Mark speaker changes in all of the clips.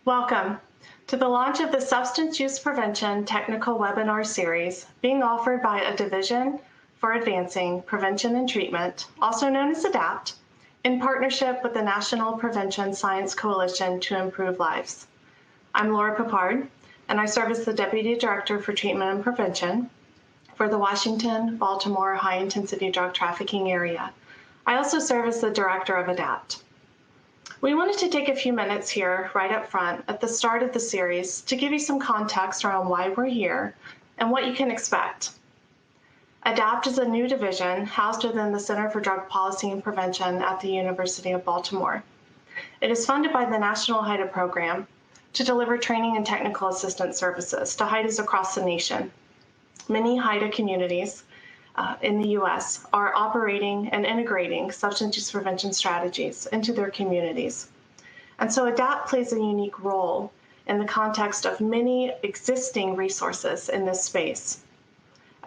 Speaker 1: Welcome to the launch of the Substance Use Prevention Technical Webinar Series being offered by a Division for Advancing Prevention and Treatment, also known as ADAPT, in partnership with the National Prevention Science Coalition to Improve Lives. I'm Laura Papard, and I serve as the Deputy Director for Treatment and Prevention for the Washington, Baltimore high-intensity drug trafficking area. I also serve as the Director of ADAPT. We wanted to take a few minutes here right up front at the start of the series to give you some context around why we're here and what you can expect. ADAPT is a new division housed within the Center for Drug Policy and Prevention at the University of Baltimore. It is funded by the National HIDA program to deliver training and technical assistance services to HIDAs across the nation. Many HIDA communities in the U.S. are operating and integrating substance use prevention strategies into their communities. And so ADAPT plays a unique role in the context of many existing resources in this space.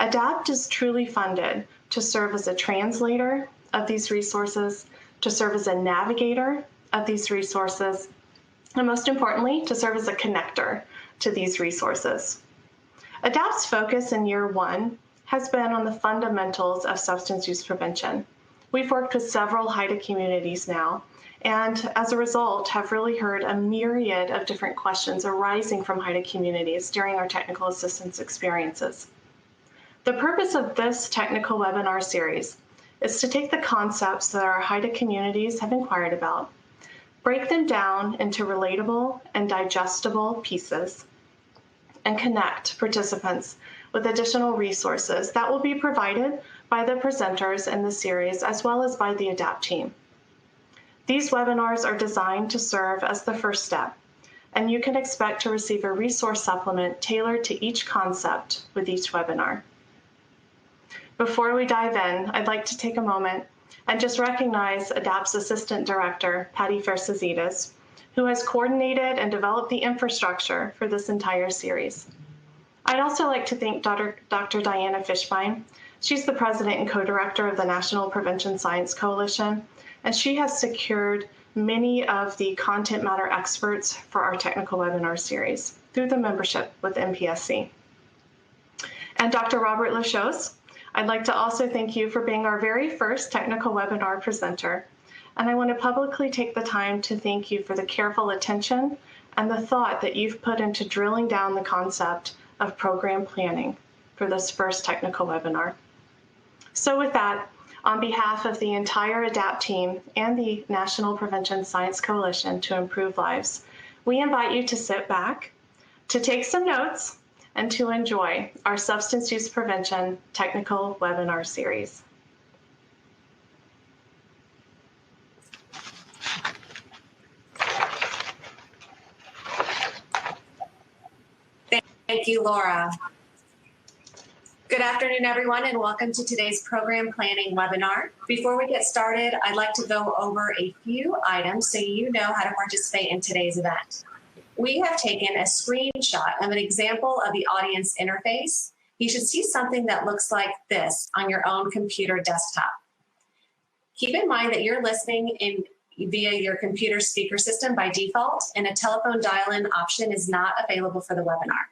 Speaker 1: ADAPT is truly funded to serve as a translator of these resources, to serve as a navigator of these resources, and most importantly, to serve as a connector to these resources. ADAPT's focus in year one has been on the fundamentals of substance use prevention. We've worked with several HIDA communities now, and as a result, have really heard a myriad of different questions arising from HIDA communities during our technical assistance experiences. The purpose of this technical webinar series is to take the concepts that our HIDA communities have inquired about, break them down into relatable and digestible pieces, and connect participants with additional resources that will be provided by the presenters in the series as well as by the ADAPT team. These webinars are designed to serve as the first step, and you can expect to receive a resource supplement tailored to each concept with each webinar. Before we dive in, I'd like to take a moment and just recognize ADAPT's Assistant Director, Patty Versazides, who has coordinated and developed the infrastructure for this entire series. I'd also like to thank Dr. Diana Fishbein. She's the president and co-director of the National Prevention Science Coalition, and she has secured many of the content matter experts for our technical webinar series through the membership with NPSC. And Dr. Robert Lachos, I'd like to also thank you for being our very first technical webinar presenter. And I want to publicly take the time to thank you for the careful attention and the thought that you've put into drilling down the concept of program planning for this first technical webinar. So with that, on behalf of the entire ADAPT team and the National Prevention Science Coalition to Improve Lives, we invite you to sit back, to take some notes, and to enjoy our Substance Use Prevention Technical Webinar Series.
Speaker 2: Thank you, Laura. Good afternoon, everyone, and welcome to today's program planning webinar. Before we get started, I'd like to go over a few items so you know how to participate in today's event. We have taken a screenshot of an example of the audience interface. You should see something that looks like this on your own computer desktop. Keep in mind that you're listening via your computer speaker system by default, and a telephone dial-in option is not available for the webinar.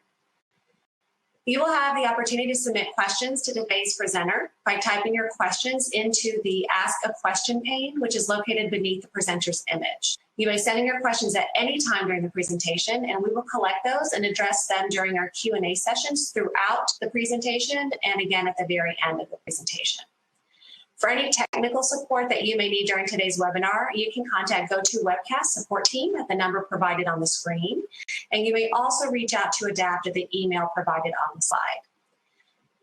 Speaker 2: You will have the opportunity to submit questions to today's presenter by typing your questions into the Ask a Question pane, which is located beneath the presenter's image. You may send in your questions at any time during the presentation, and we will collect those and address them during our Q&A sessions throughout the presentation and again at the very end of the presentation. For any technical support that you may need during today's webinar, you can contact GoToWebcast support team at the number provided on the screen, and you may also reach out to ADAPT at the email provided on the slide.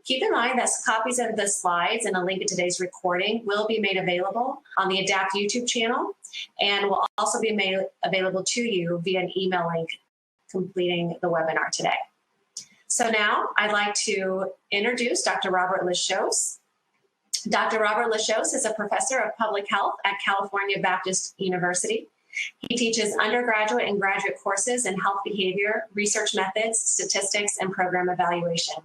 Speaker 2: Keep in mind that copies of the slides and a link to today's recording will be made available on the ADAPT YouTube channel and will also be made available to you via an email link completing the webinar today. So now I'd like to introduce Dr. Robert Lachos. Dr. Robert Lachos is a professor of public health at California Baptist University. He teaches undergraduate and graduate courses in health behavior, research methods, statistics, and program evaluation.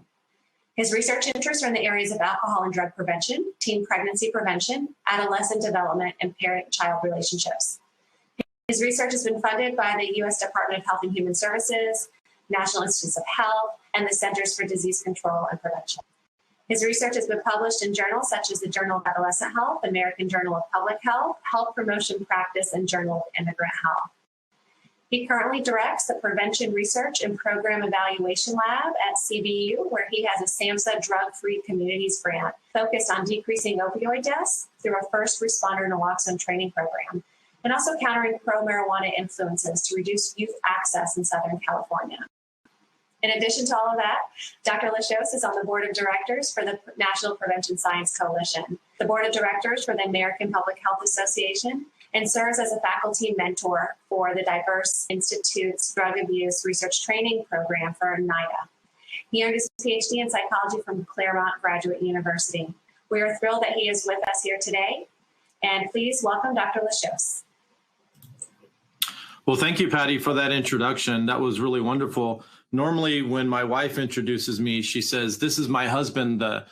Speaker 2: His research interests are in the areas of alcohol and drug prevention, teen pregnancy prevention, adolescent development, and parent-child relationships. His research has been funded by the U.S. Department of Health and Human Services, National Institutes of Health, and the Centers for Disease Control and Prevention. His research has been published in journals such as the Journal of Adolescent Health, American Journal of Public Health, Health Promotion Practice, and Journal of Immigrant Health. He currently directs the Prevention Research and Program Evaluation Lab at CBU, where he has a SAMHSA Drug-Free Communities grant focused on decreasing opioid deaths through a first responder naloxone training program, and also countering pro-marijuana influences to reduce youth access in Southern California. In addition to all of that, Dr. Lachos is on the board of directors for the National Prevention Science Coalition, the board of directors for the American Public Health Association, and serves as a faculty mentor for the Diverse Institute's Drug Abuse Research Training Program for NIDA. He earned his PhD in psychology from Claremont Graduate University. We are thrilled that he is with us here today, and please welcome Dr. Lachos.
Speaker 3: Well, thank you, Patty, for that introduction. That was really wonderful. Normally, when my wife introduces me, she says, "This is my husband, the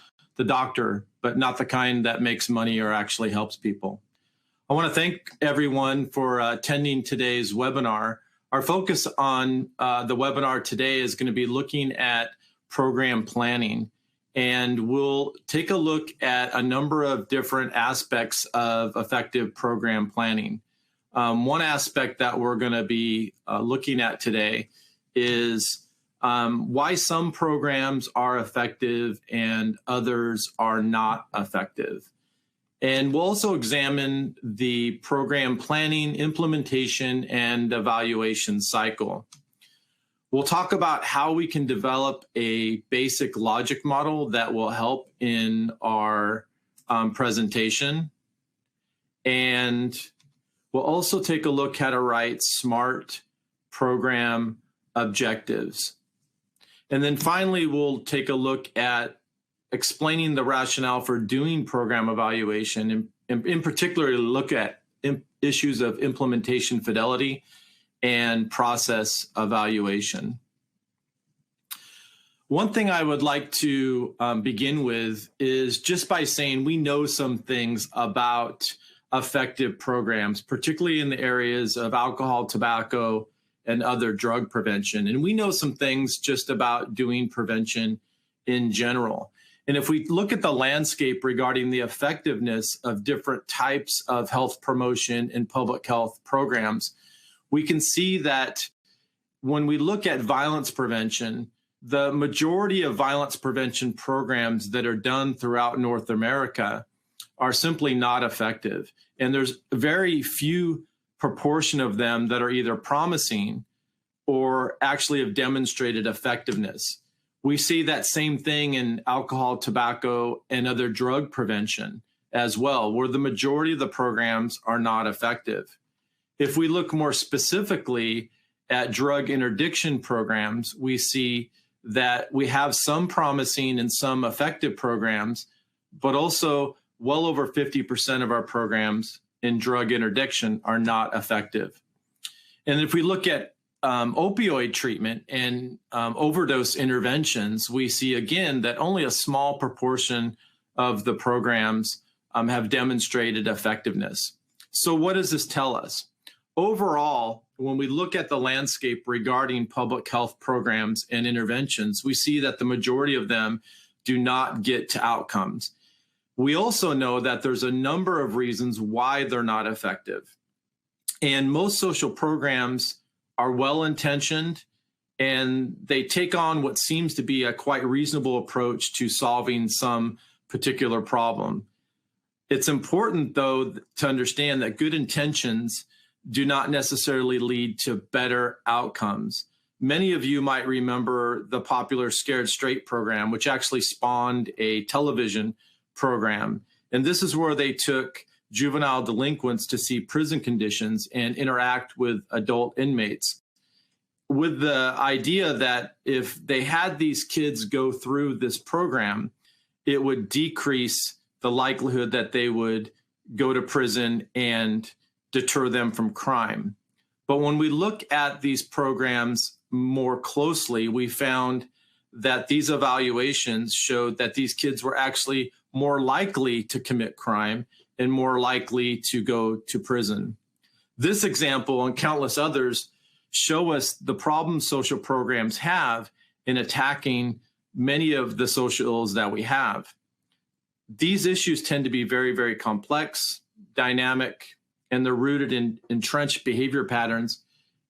Speaker 3: doctor," but not the kind that makes money or actually helps people. I want to thank everyone for attending today's webinar. Our focus on the webinar today is going to be looking at program planning, and we'll take a look at a number of different aspects of effective program planning. One aspect that we're going to be looking at today is why some programs are effective and others are not effective. And we'll also examine the program planning, implementation, and evaluation cycle. We'll talk about how we can develop a basic logic model that will help in our presentation. And we'll also take a look at how to write smart program objectives. And then finally, we'll take a look at explaining the rationale for doing program evaluation, and in particular, look at issues of implementation fidelity and process evaluation. One thing I would like to begin with is just by saying we know some things about effective programs, particularly in the areas of alcohol, tobacco, and other drug prevention. And we know some things just about doing prevention in general. And if we look at the landscape regarding the effectiveness of different types of health promotion and public health programs, we can see that when we look at violence prevention, the majority of violence prevention programs that are done throughout North America are simply not effective. And there's very few proportion of them that are either promising or actually have demonstrated effectiveness. We see that same thing in alcohol, tobacco, and other drug prevention as well, where the majority of the programs are not effective. If we look more specifically at drug interdiction programs, we see that we have some promising and some effective programs, but also well over 50% of our programs in drug interdiction are not effective. And if we look at opioid treatment and overdose interventions, we see again that only a small proportion of the programs have demonstrated effectiveness. So what does this tell us? Overall, when we look at the landscape regarding public health programs and interventions, we see that the majority of them do not get to outcomes. We also know that there's a number of reasons why they're not effective. And most social programs are well-intentioned, and they take on what seems to be a quite reasonable approach to solving some particular problem. It's important, though, to understand that good intentions do not necessarily lead to better outcomes. Many of you might remember the popular Scared Straight program, which actually spawned a television program. And this is where they took juvenile delinquents to see prison conditions and interact with adult inmates, with the idea that if they had these kids go through this program, it would decrease the likelihood that they would go to prison and deter them from crime. But when we look at these programs more closely, we found that these evaluations showed that these kids were actually more likely to commit crime and more likely to go to prison. This example and countless others show us the problems social programs have in attacking many of the social ills that we have. These issues tend to be very, very complex, dynamic, and they're rooted in entrenched behavior patterns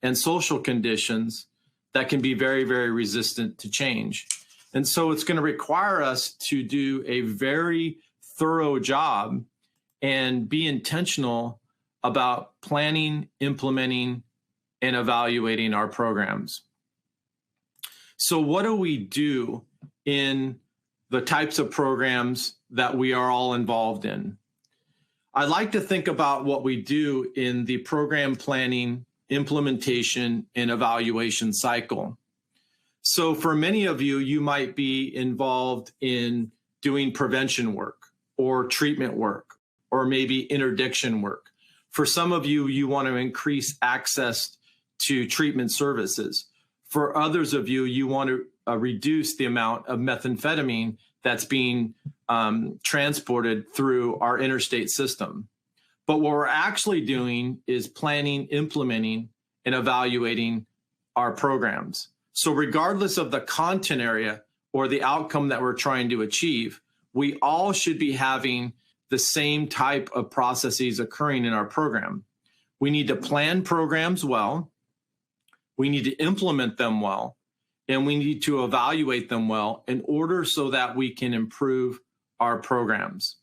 Speaker 3: and social conditions that can be very, very resistant to change. And so it's going to require us to do a very thorough job and be intentional about planning, implementing, and evaluating our programs. So what do we do in the types of programs that we are all involved in? I like to think about what we do in the program planning, implementation, and evaluation cycle. So for many of you, you might be involved in doing prevention work or treatment work, or maybe interdiction work. For some of you, you want to increase access to treatment services. For others of you, you want to reduce the amount of methamphetamine that's being transported through our interstate system. But what we're actually doing is planning, implementing, and evaluating our programs. So regardless of the content area or the outcome that we're trying to achieve, we all should be having the same type of processes occurring in our program. We need to plan programs well, we need to implement them well, and we need to evaluate them well in order so that we can improve our programs.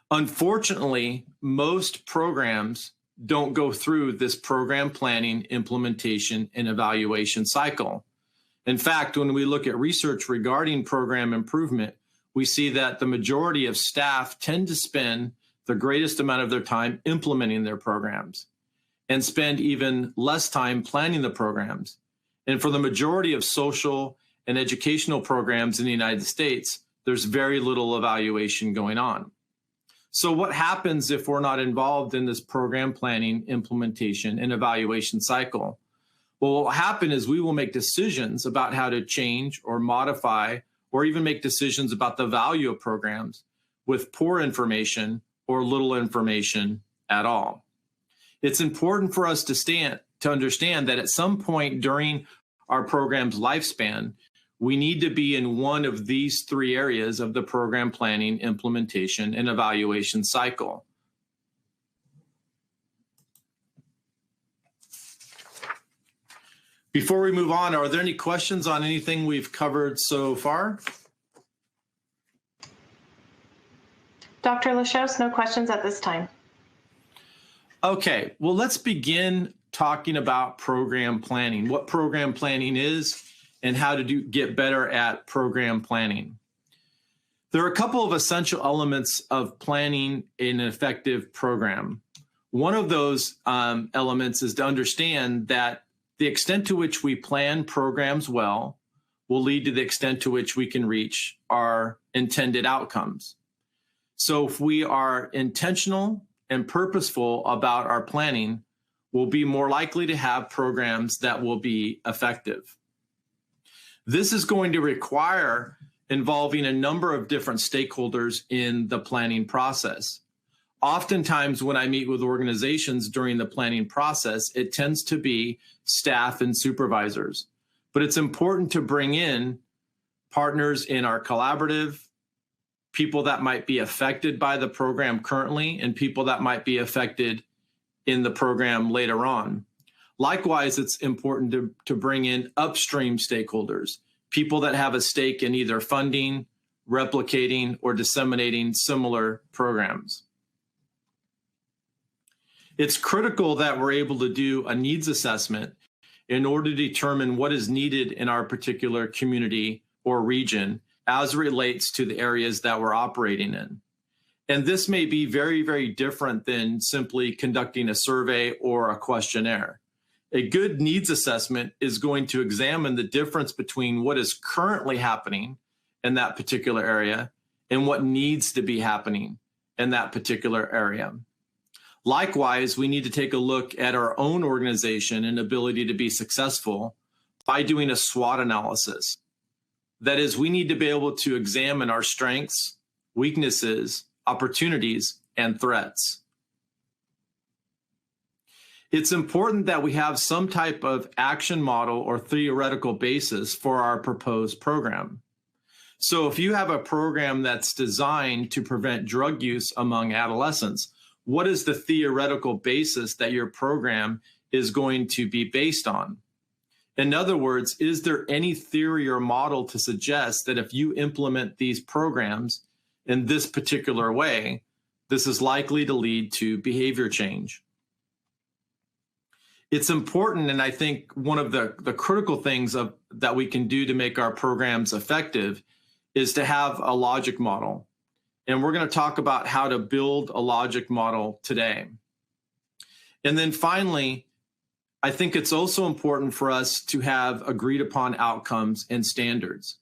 Speaker 3: Unfortunately, most programs don't go through this program planning, implementation, and evaluation cycle. In fact, when we look at research regarding program improvement, we see that the majority of staff tend to spend the greatest amount of their time implementing their programs and spend even less time planning the programs. And for the majority of social and educational programs in the United States, there's very little evaluation going on. So what happens if we're not involved in this program planning, implementation, and evaluation cycle? Well, what will happen is we will make decisions about how to change or modify or even make decisions about the value of programs with poor information or little information at all. It's important for us to understand that at some point during our program's lifespan, we need to be in one of these three areas of the program planning, implementation, and evaluation cycle. Before we move on, are there any questions on anything we've covered so far?
Speaker 1: Dr. Lachos, no questions at this time.
Speaker 3: Okay, well, let's begin talking about program planning, what program planning is, and how to get better at program planning. There are a couple of essential elements of planning an effective program. One of those elements is to understand that the extent to which we plan programs well will lead to the extent to which we can reach our intended outcomes. So if we are intentional and purposeful about our planning, we'll be more likely to have programs that will be effective. This is going to require involving a number of different stakeholders in the planning process. Oftentimes when I meet with organizations during the planning process, it tends to be staff and supervisors. But it's important to bring in partners in our collaborative, people that might be affected by the program currently, and people that might be affected in the program later on. Likewise, it's important to bring in upstream stakeholders, people that have a stake in either funding, replicating, or disseminating similar programs. It's critical that we're able to do a needs assessment in order to determine what is needed in our particular community or region as it relates to the areas that we're operating in. And this may be very, very different than simply conducting a survey or a questionnaire. A good needs assessment is going to examine the difference between what is currently happening in that particular area and what needs to be happening in that particular area. Likewise, we need to take a look at our own organization and ability to be successful by doing a SWOT analysis. That is, we need to be able to examine our strengths, weaknesses, opportunities, and threats. It's important that we have some type of action model or theoretical basis for our proposed program. So if you have a program that's designed to prevent drug use among adolescents, what is the theoretical basis that your program is going to be based on? In other words, is there any theory or model to suggest that if you implement these programs in this particular way, this is likely to lead to behavior change? It's important, and I think one of the critical things that we can do to make our programs effective is to have a logic model. And we're going to talk about how to build a logic model today. And then finally, I think it's also important for us to have agreed upon outcomes and standards.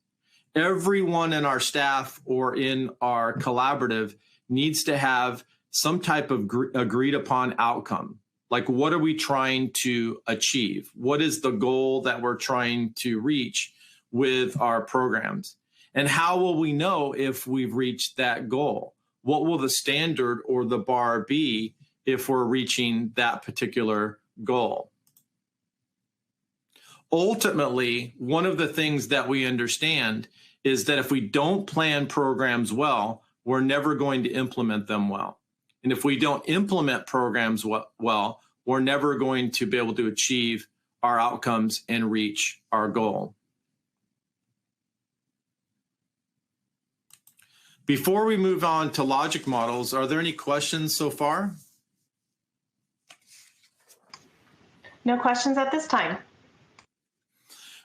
Speaker 3: Everyone in our staff or in our collaborative needs to have some type of agreed upon outcome. Like, what are we trying to achieve? What is the goal that we're trying to reach with our programs? And how will we know if we've reached that goal? What will the standard or the bar be if we're reaching that particular goal? Ultimately, one of the things that we understand is that if we don't plan programs well, we're never going to implement them well. And if we don't implement programs well, we're never going to be able to achieve our outcomes and reach our goal. Before we move on to logic models, are there any questions so far?
Speaker 1: No questions at this time.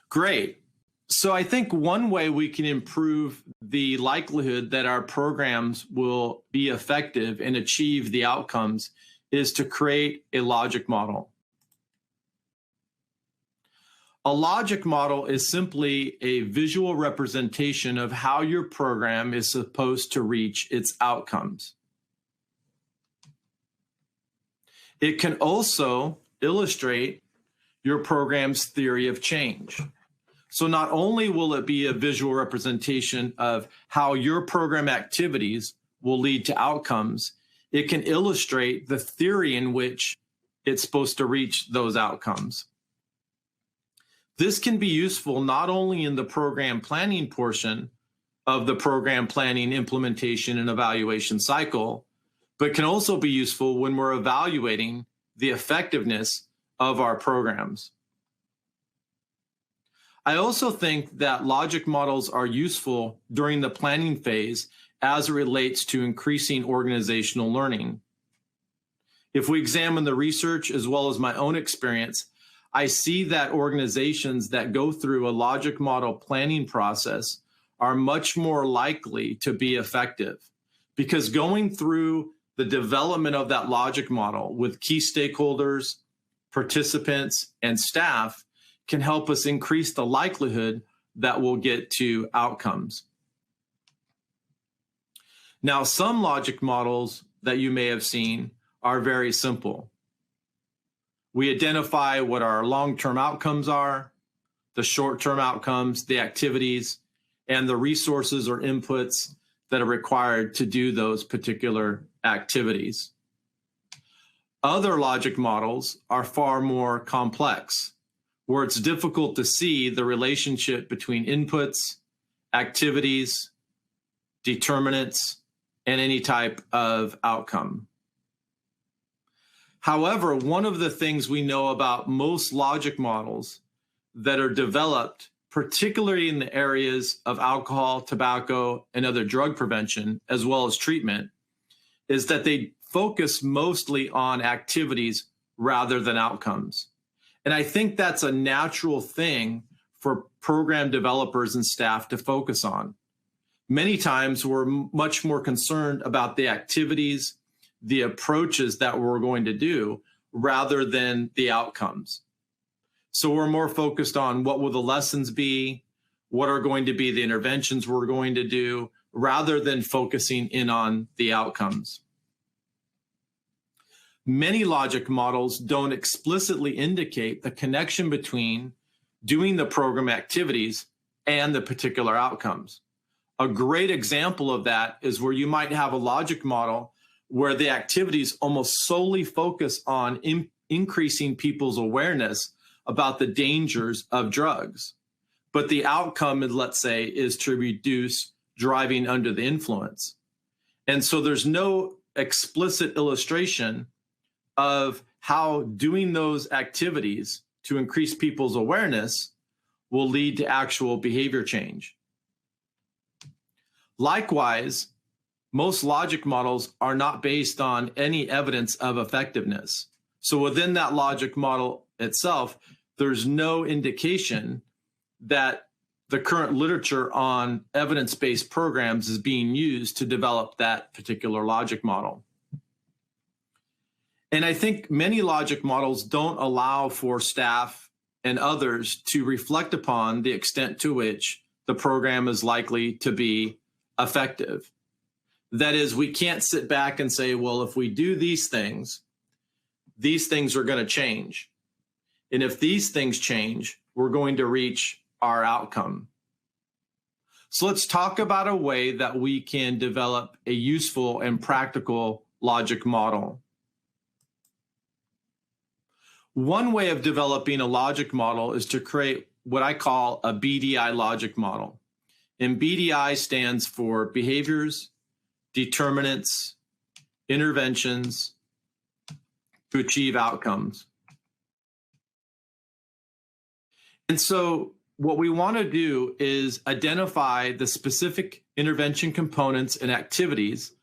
Speaker 3: Great. So I think one way we can improve the likelihood that our programs will be effective and achieve the outcomes is to create a logic model. A logic model is simply a visual representation of how your program is supposed to reach its outcomes. It can also illustrate your program's theory of change. So not only will it be a visual representation of how your program activities will lead to outcomes, it can illustrate the theory in which it's supposed to reach those outcomes. This can be useful not only in the program planning portion of the program planning, implementation, and evaluation cycle, but can also be useful when we're evaluating the effectiveness of our programs. I also think that logic models are useful during the planning phase as it relates to increasing organizational learning. If we examine the research as well as my own experience, I see that organizations that go through a logic model planning process are much more likely to be effective, because going through the development of that logic model with key stakeholders, participants, and staff can help us increase the likelihood that we'll get to outcomes. Now, some logic models that you may have seen are very simple. We identify what our long-term outcomes are, the short-term outcomes, the activities, and the resources or inputs that are required to do those particular activities. Other logic models are far more complex, where it's difficult to see the relationship between inputs, activities, determinants, and any type of outcome. However, one of the things we know about most logic models that are developed, particularly in the areas of alcohol, tobacco, and other drug prevention, as well as treatment, is that they focus mostly on activities rather than outcomes. And I think that's a natural thing for program developers and staff to focus on. Many times we're much more concerned about the activities, the approaches that we're going to do, rather than the outcomes. So we're more focused on what will the lessons be, what are going to be the interventions we're going to do, rather than focusing in on the outcomes. Many logic models don't explicitly indicate the connection between doing the program activities and the particular outcomes. A great example of that is where you might have a logic model where the activities almost solely focus on increasing people's awareness about the dangers of drugs. But the outcome, let's say, is to reduce driving under the influence. And so there's no explicit illustration of how doing those activities to increase people's awareness will lead to actual behavior change. Likewise, most logic models are not based on any evidence of effectiveness. So within that logic model itself, there's no indication that the current literature on evidence-based programs is being used to develop that particular logic model. And I think many logic models don't allow for staff and others to reflect upon the extent to which the program is likely to be effective. That is, we can't sit back and say, well, if we do these things are going to change. And if these things change, we're going to reach our outcome. So let's talk about a way that we can develop a useful and practical logic model. One way of developing a logic model is to create what I call a Bdi logic model. And BDI stands for behaviors, determinants, interventions to achieve outcomes. And so what we want to do is identify the specific intervention components and activities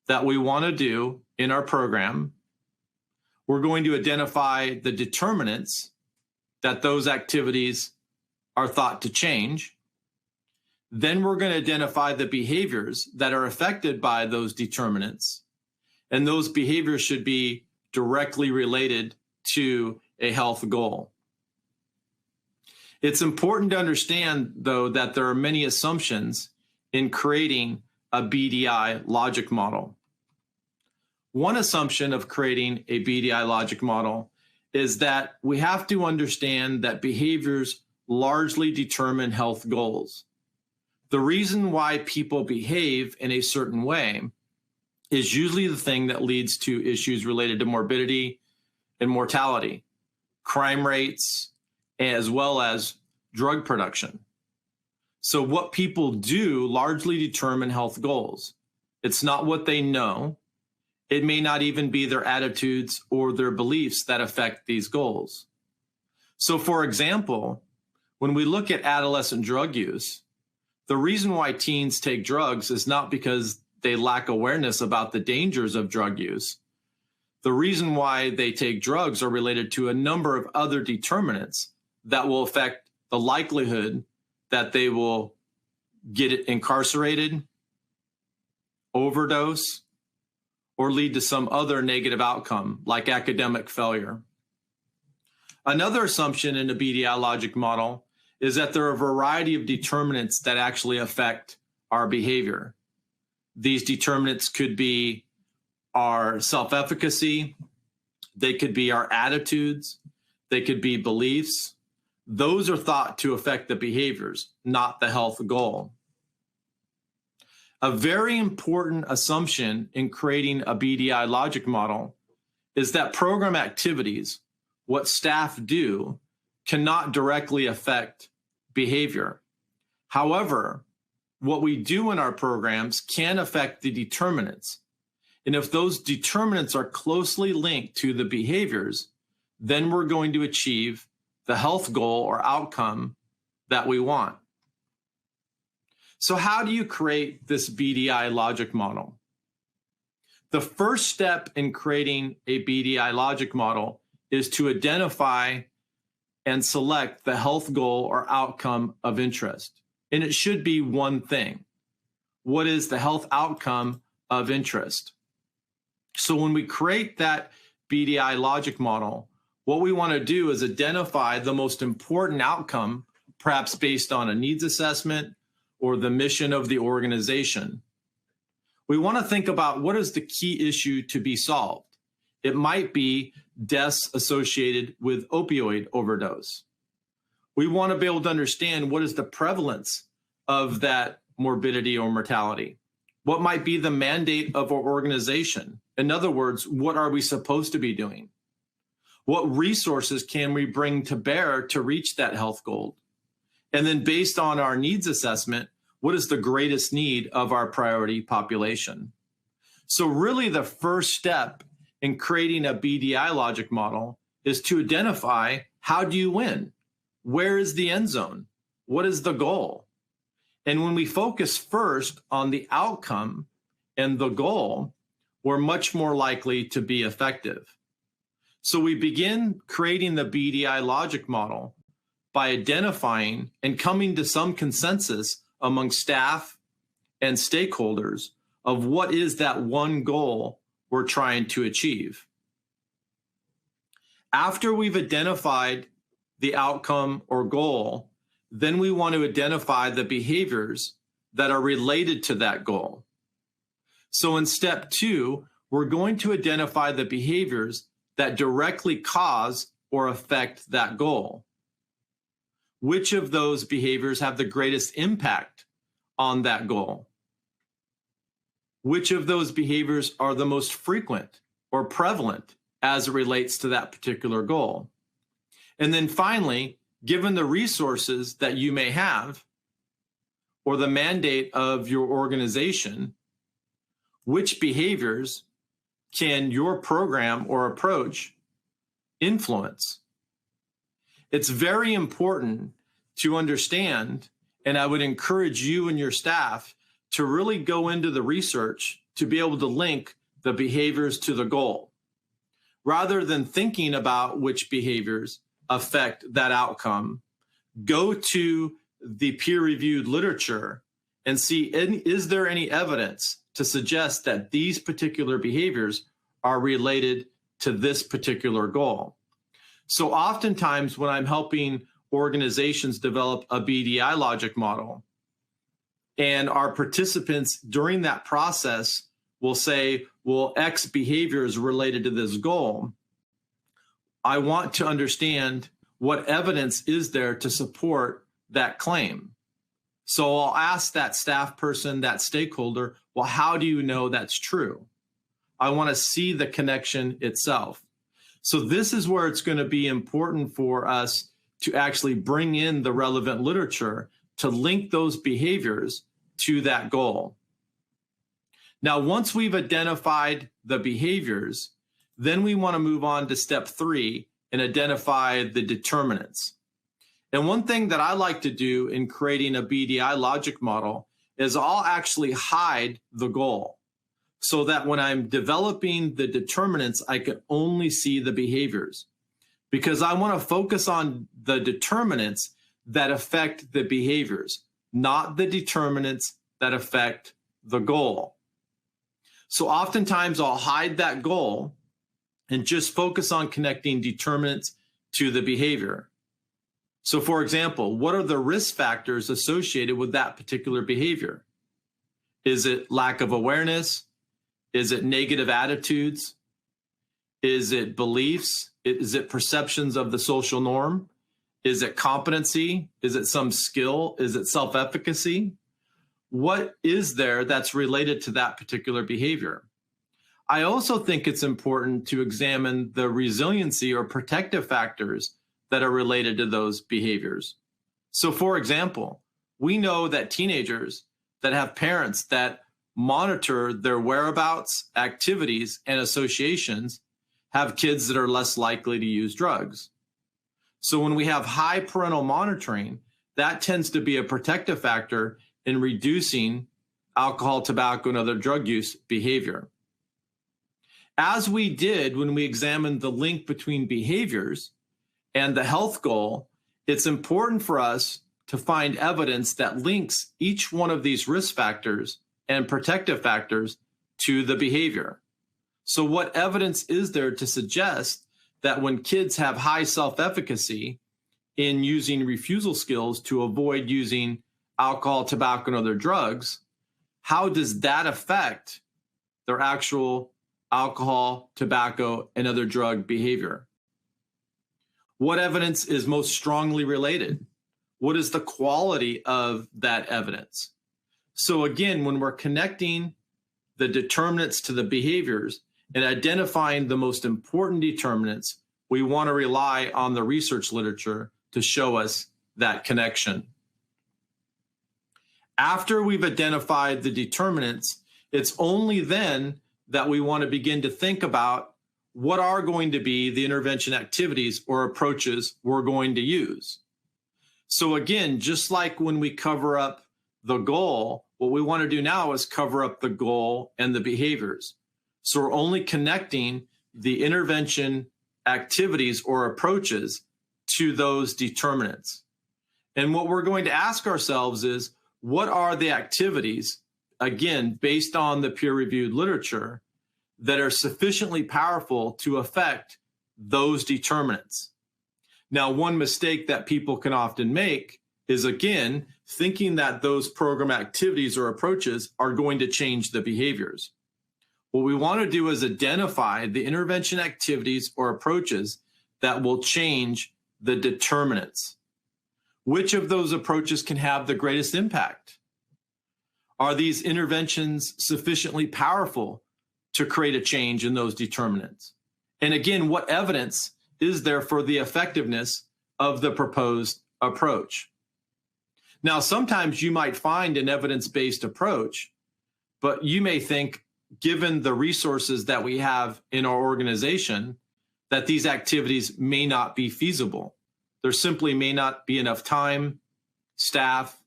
Speaker 3: that we want to do in our program. We're going to identify the determinants that those activities are thought to change. Then we're going to identify the behaviors that are affected by those determinants. And those behaviors should be directly related to a health goal. It's important to understand, though, that there are many assumptions in creating a Bdi logic model. One assumption of creating a Bdi logic model is that we have to understand that behaviors largely determine health goals. The reason why people behave in a certain way is usually the thing that leads to issues related to morbidity and mortality, crime rates, as well as drug production. So what people do largely determine health goals. It's not what they know. It may not even be their attitudes or their beliefs that affect these goals. So for example, when we look at adolescent drug use, the reason why teens take drugs is not because they lack awareness about the dangers of drug use. The reason why they take drugs are related to a number of other determinants that will affect the likelihood that they will get incarcerated, overdose, or lead to some other negative outcome like academic failure. Another assumption in the Bdi logic model is that there are a variety of determinants that actually affect our behavior. These determinants could be our self-efficacy, they could be our attitudes, they could be beliefs. Those are thought to affect the behaviors, not the health goal. A very important assumption in creating a Bdi logic model is that program activities, what staff do, cannot directly affect behavior. However, what we do in our programs can affect the determinants. And if those determinants are closely linked to the behaviors, then we're going to achieve the health goal or outcome that we want. So how do you create this Bdi logic model? The first step in creating a Bdi logic model is to identify and select the health goal or outcome of interest. And it should be one thing. What is the health outcome of interest? So when we create that Bdi logic model, what we want to do is identify the most important outcome, perhaps based on a needs assessment or the mission of the organization. We want to think about what is the key issue to be solved. It might be deaths associated with opioid overdose. We want to be able to understand what is the prevalence of that morbidity or mortality. What might be the mandate of our organization? In other words, what are we supposed to be doing? What resources can we bring to bear to reach that health goal? And then based on our needs assessment, what is the greatest need of our priority population? So really the first step in creating a BDI logic model is to identify, how do you win? Where is the end zone? What is the goal? And when we focus first on the outcome and the goal, we're much more likely to be effective. So we begin creating the BDI logic model by identifying and coming to some consensus among staff and stakeholders of what is that one goal we're trying to achieve. After we've identified the outcome or goal, then we want to identify the behaviors that are related to that goal. So in step 2, we're going to identify the behaviors that directly cause or affect that goal. Which of those behaviors have the greatest impact on that goal? Which of those behaviors are the most frequent or prevalent as it relates to that particular goal? And then finally, given the resources that you may have or the mandate of your organization, which behaviors can your program or approach influence? It's very important to understand, and I would encourage you and your staff to really go into the research to be able to link the behaviors to the goal. Rather than thinking about which behaviors affect that outcome, go to the peer-reviewed literature and see, is there any evidence to suggest that these particular behaviors are related to this particular goal. So oftentimes when I'm helping organizations develop a BDI logic model, and our participants during that process will say, well, X behavior is related to this goal, I want to understand what evidence is there to support that claim. So I'll ask that staff person, that stakeholder, well, how do you know that's true? I want to see the connection itself. So this is where it's going to be important for us to actually bring in the relevant literature to link those behaviors to that goal. Now, once we've identified the behaviors, then we want to move on to step 3 and identify the determinants. And one thing that I like to do in creating a BDI logic model is I'll actually hide the goal so that when I'm developing the determinants, I can only see the behaviors, because I want to focus on the determinants that affect the behaviors, not the determinants that affect the goal. So oftentimes I'll hide that goal and just focus on connecting determinants to the behavior. So for example, what are the risk factors associated with that particular behavior? Is it lack of awareness? Is it negative attitudes? Is it beliefs? Is it perceptions of the social norm? Is it competency? Is it some skill? Is it self-efficacy? What is there that's related to that particular behavior? I also think it's important to examine the resiliency or protective factors that are related to those behaviors. So for example, we know that teenagers that have parents that monitor their whereabouts, activities, and associations have kids that are less likely to use drugs. So when we have high parental monitoring, that tends to be a protective factor in reducing alcohol, tobacco, and other drug use behavior. As we did when we examined the link between behaviors and the health goal, it's important for us to find evidence that links each one of these risk factors and protective factors to the behavior. So what evidence is there to suggest that when kids have high self-efficacy in using refusal skills to avoid using alcohol, tobacco, and other drugs, how does that affect their actual alcohol, tobacco, and other drug behavior? What evidence is most strongly related? What is the quality of that evidence? So again, when we're connecting the determinants to the behaviors and identifying the most important determinants, we want to rely on the research literature to show us that connection. After we've identified the determinants, it's only then that we want to begin to think about what are going to be the intervention activities or approaches we're going to use. So again, just like when we cover up the goal, what we want to do now is cover up the goal and the behaviors. So we're only connecting the intervention activities or approaches to those determinants. And what we're going to ask ourselves is, what are the activities, again, based on the peer-reviewed literature, that are sufficiently powerful to affect those determinants? Now, one mistake that people can often make is, again, thinking that those program activities or approaches are going to change the behaviors. What we want to do is identify the intervention activities or approaches that will change the determinants. Which of those approaches can have the greatest impact? Are these interventions sufficiently powerful to create a change in those determinants? And again, what evidence is there for the effectiveness of the proposed approach? Now, sometimes you might find an evidence-based approach, but you may think, given the resources that we have in our organization, that these activities may not be feasible. There simply may not be enough time, staff,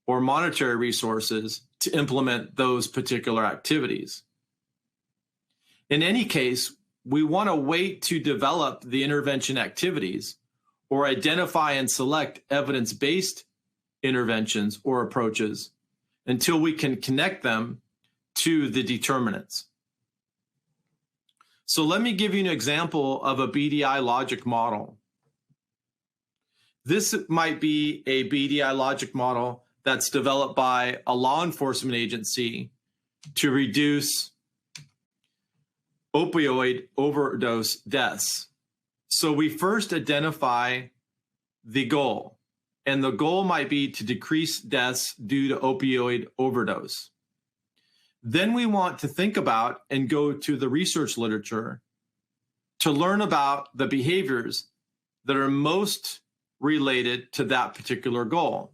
Speaker 3: or monetary resources to implement those particular activities. In any case, we want to wait to develop the intervention activities or identify and select evidence-based interventions or approaches until we can connect them to the determinants. So let me give you an example of a Bdi Logic Model. This might be a Bdi Logic Model that's developed by a law enforcement agency to reduce opioid overdose deaths. So we first identify the goal, and the goal might be to decrease deaths due to opioid overdose. Then we want to think about and go to the research literature to learn about the behaviors that are most related to that particular goal.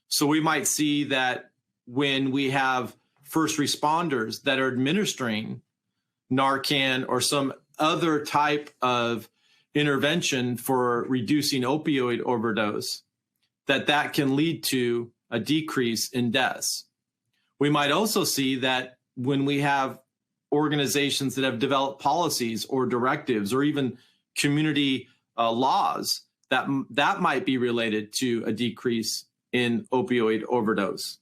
Speaker 3: So we might see that when we have first responders that are administering Narcan or some other type of intervention for reducing opioid overdose, that can lead to a decrease in deaths. We might also see that when we have organizations that have developed policies or directives or even community laws, that might be related to a decrease in opioid overdose.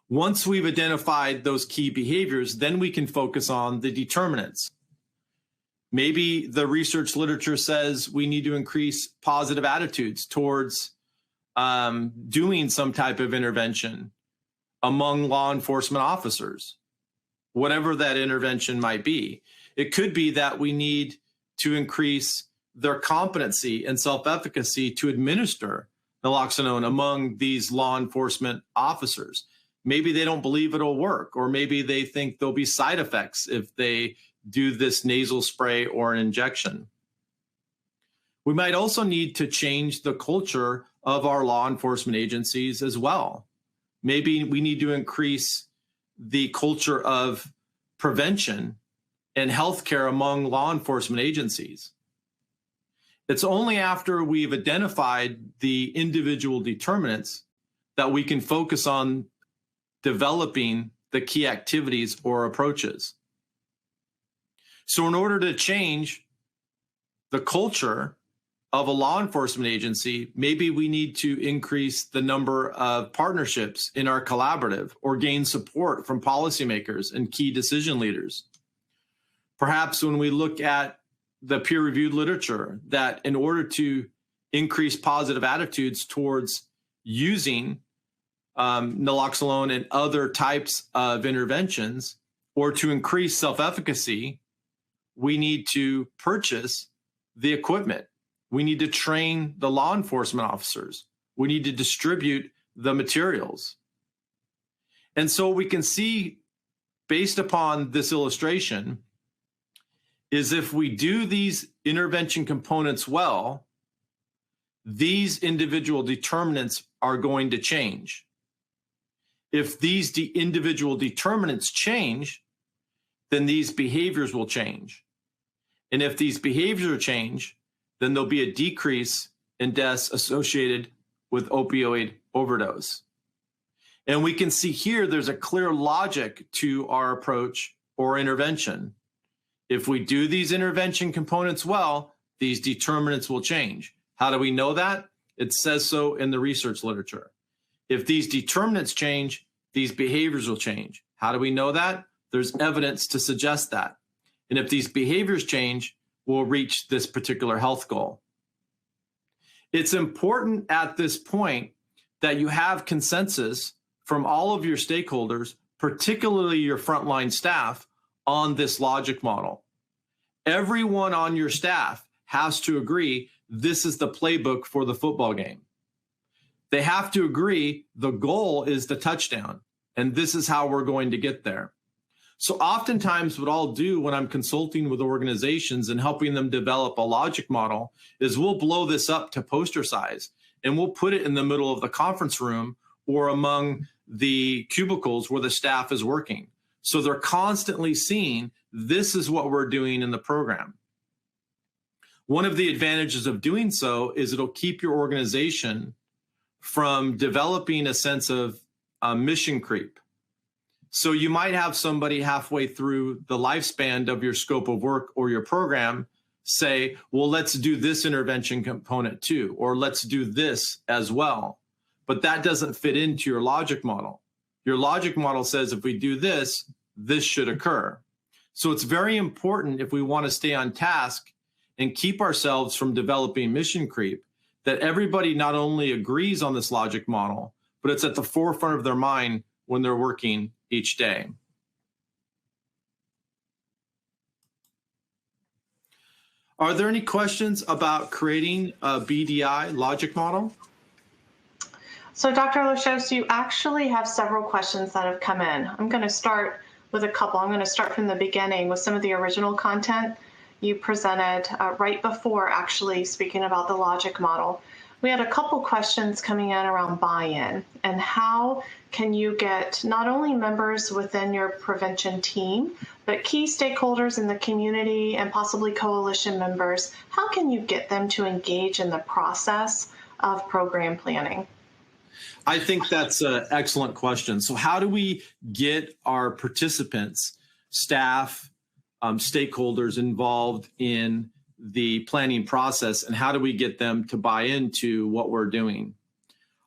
Speaker 3: Once we've identified those key behaviors, then we can focus on the determinants. Maybe the research literature says we need to increase positive attitudes towards doing some type of intervention among law enforcement officers, whatever that intervention might be. It could be that we need to increase their competency and self-efficacy to administer naloxone among these law enforcement officers. Maybe they don't believe it'll work, or maybe they think there'll be side effects if they do this nasal spray or an injection. We might also need to change the culture of our law enforcement agencies as well. Maybe we need to increase the culture of prevention and healthcare among law enforcement agencies. It's only after we've identified the individual determinants that we can focus on developing the key activities or approaches. So in order to change the culture of a law enforcement agency, maybe we need to increase the number of partnerships in our collaborative or gain support from policymakers and key decision leaders. Perhaps when we look at the peer-reviewed literature, that in order to increase positive attitudes towards using naloxone and other types of interventions, or to increase self-efficacy, we need to purchase the equipment. We need to train the law enforcement officers. We need to distribute the materials. And so we can see, based upon this illustration, is if we do these intervention components well, these individual determinants are going to change. If these individual determinants change, then these behaviors will change. And if these behaviors change, then there'll be a decrease in deaths associated with opioid overdose. And we can see here there's a clear logic to our approach or intervention. If we do these intervention components well, these determinants will change. How do we know that? It says so in the research literature. If these determinants change, these behaviors will change. How do we know that? There's evidence to suggest that. And if these behaviors change, we'll reach this particular health goal. It's important at this point that you have consensus from all of your stakeholders, particularly your frontline staff, on this logic model. Everyone on your staff has to agree this is the playbook for the football game. They have to agree the goal is the touchdown, and this is how we're going to get there. So oftentimes what I'll do when I'm consulting with organizations and helping them develop a logic model is we'll blow this up to poster size and we'll put it in the middle of the conference room or among the cubicles where the staff is working. So they're constantly seeing this is what we're doing in the program. One of the advantages of doing so is it'll keep your organization from developing a sense of mission creep. So you might have somebody halfway through the lifespan of your scope of work or your program say, well, let's do this intervention component too, or let's do this as well. But that doesn't fit into your logic model. Your logic model says if we do this, this should occur. So it's very important if we want to stay on task and keep ourselves from developing mission creep, that everybody not only agrees on this logic model, but it's at the forefront of their mind when they're working each day. Are there any questions about creating a BDI logic model?
Speaker 1: So Dr. Lachos, you actually have several questions that have come in. I'm going to start with a couple. I'm going to start from the beginning with some of the original content you presented right before actually speaking about the logic model. We had a couple questions coming in around buy-in and how can you get not only members within your prevention team, but key stakeholders in the community and possibly coalition members, how can you get them to engage in the process of program planning?
Speaker 3: I think that's an excellent question. So how do we get our participants, staff, stakeholders involved in the planning process, and how do we get them to buy into what we're doing?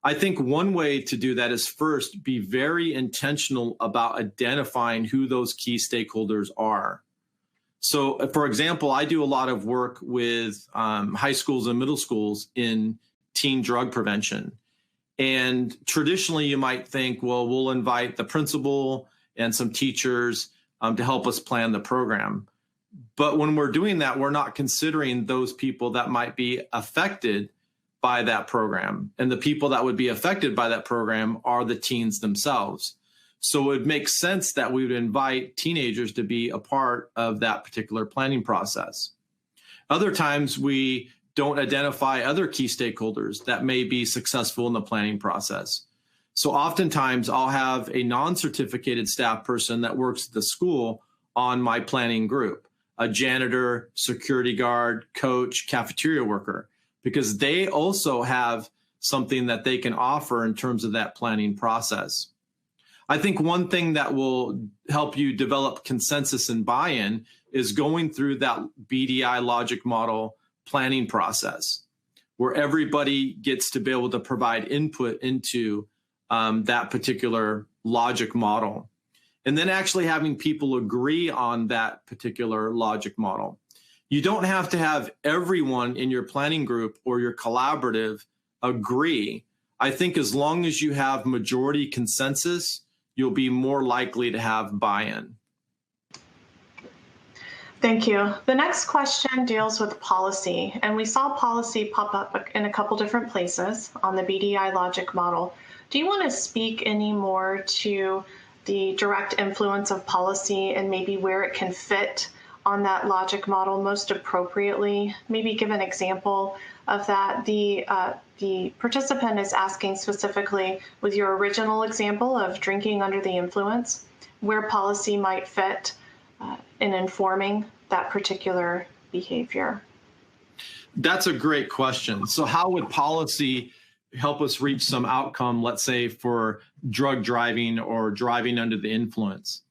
Speaker 3: I think one way to do that is first be very intentional about identifying who those key stakeholders are. So for example, I do a lot of work with high schools and middle schools in teen drug prevention. And traditionally you might think, well, we'll invite the principal and some teachers to help us plan the program. But when we're doing that, we're not considering those people that might be affected by that program. And the people that would be affected by that program are the teens themselves. So it would make sense that we would invite teenagers to be a part of that particular planning process. Other times we don't identify other key stakeholders that may be successful in the planning process. So oftentimes I'll have a non-certificated staff person that works at the school on my planning group, a janitor, security guard, coach, cafeteria worker, because they also have something that they can offer in terms of that planning process. I think one thing that will help you develop consensus and buy-in is going through that BDI Logic Model planning process, where everybody gets to be able to provide input into that particular logic model. And then actually having people agree on that particular logic model. You don't have to have everyone in your planning group or your collaborative agree. I think as long as you have majority consensus, you'll be more likely to have buy-in.
Speaker 1: Thank you. The next question deals with policy, and we saw policy pop up in a couple different places on the BDI Logic Model. Do you want to speak any more to the direct influence of policy and maybe where it can fit on that logic model most appropriately? Maybe give an example of that. The participant is asking specifically, with your original example of drinking under the influence, where policy might fit in informing that particular behavior.
Speaker 3: That's a great question. So how would policy help us reach some outcome, let's say for drug driving or driving under the influence?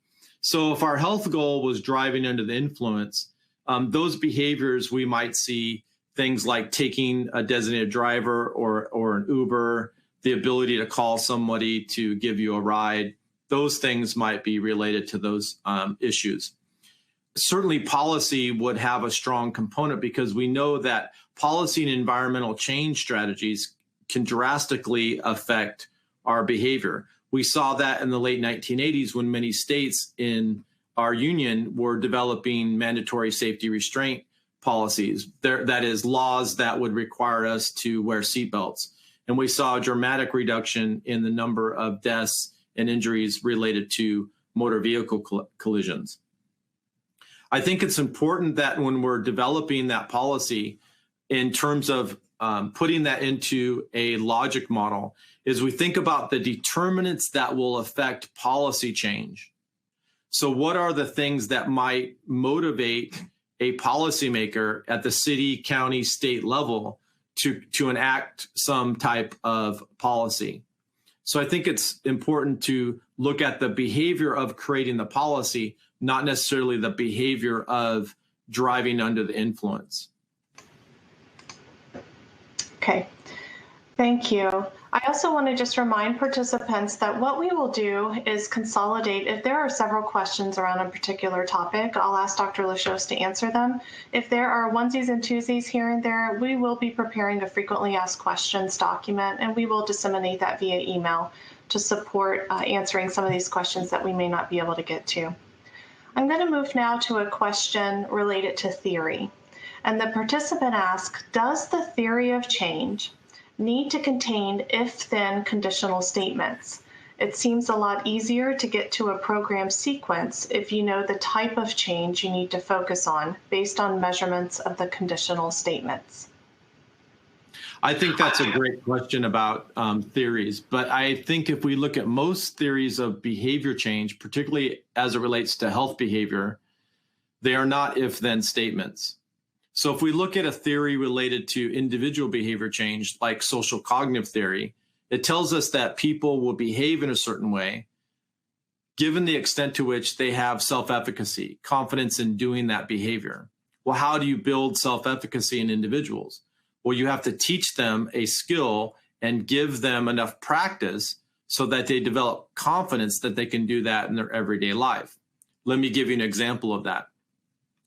Speaker 3: So if our health goal was driving under the influence, those behaviors, we might see things like taking a designated driver or an Uber, the ability to call somebody to give you a ride. Those things might be related to those issues. Certainly policy would have a strong component because we know that policy and environmental change strategies can drastically affect our behavior. We saw that in the late 1980s when many states in our union were developing mandatory safety restraint policies. That is, laws that would require us to wear seatbelts. And we saw a dramatic reduction in the number of deaths and injuries related to motor vehicle collisions. I think it's important that when we're developing that policy in terms of putting that into a logic model, is we think about the determinants that will affect policy change. So what are the things that might motivate a policymaker at the city, county, state level to enact some type of policy? So I think it's important to look at the behavior of creating the policy, not necessarily the behavior of driving under the influence.
Speaker 1: Okay, thank you. I also want to just remind participants that what we will do is consolidate. If there are several questions around a particular topic, I'll ask Dr. Lachos to answer them. If there are onesies and twosies here and there, we will be preparing a frequently asked questions document, and we will disseminate that via email to support answering some of these questions that we may not be able to get to. I'm going to move now to a question related to theory. And the participant asks, does the theory of change need to contain if-then conditional statements? It seems a lot easier to get to a program sequence if you know the type of change you need to focus on based on measurements of the conditional statements.
Speaker 3: I think that's a great question about theories, but I think if we look at most theories of behavior change, particularly as it relates to health behavior, they are not if-then statements. So if we look at a theory related to individual behavior change, like social cognitive theory, it tells us that people will behave in a certain way, given the extent to which they have self-efficacy, confidence in doing that behavior. Well, how do you build self-efficacy in individuals? Well, you have to teach them a skill and give them enough practice so that they develop confidence that they can do that in their everyday life. Let me give you an example of that.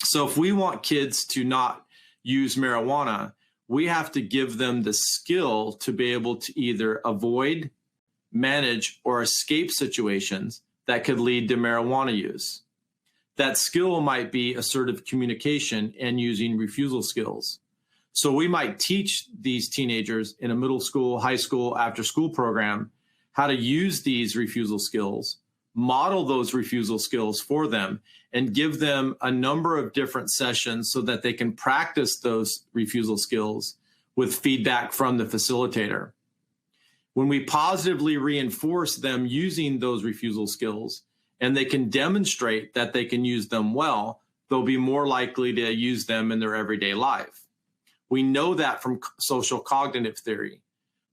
Speaker 3: So if we want kids to not use marijuana, we have to give them the skill to be able to either avoid, manage, or escape situations that could lead to marijuana use. That skill might be assertive communication and using refusal skills. So we might teach these teenagers in a middle school, high school, after school program how to use these refusal skills, model those refusal skills for them, and give them a number of different sessions so that they can practice those refusal skills with feedback from the facilitator. When we positively reinforce them using those refusal skills and they can demonstrate that they can use them well, they'll be more likely to use them in their everyday life. We know that from social cognitive theory,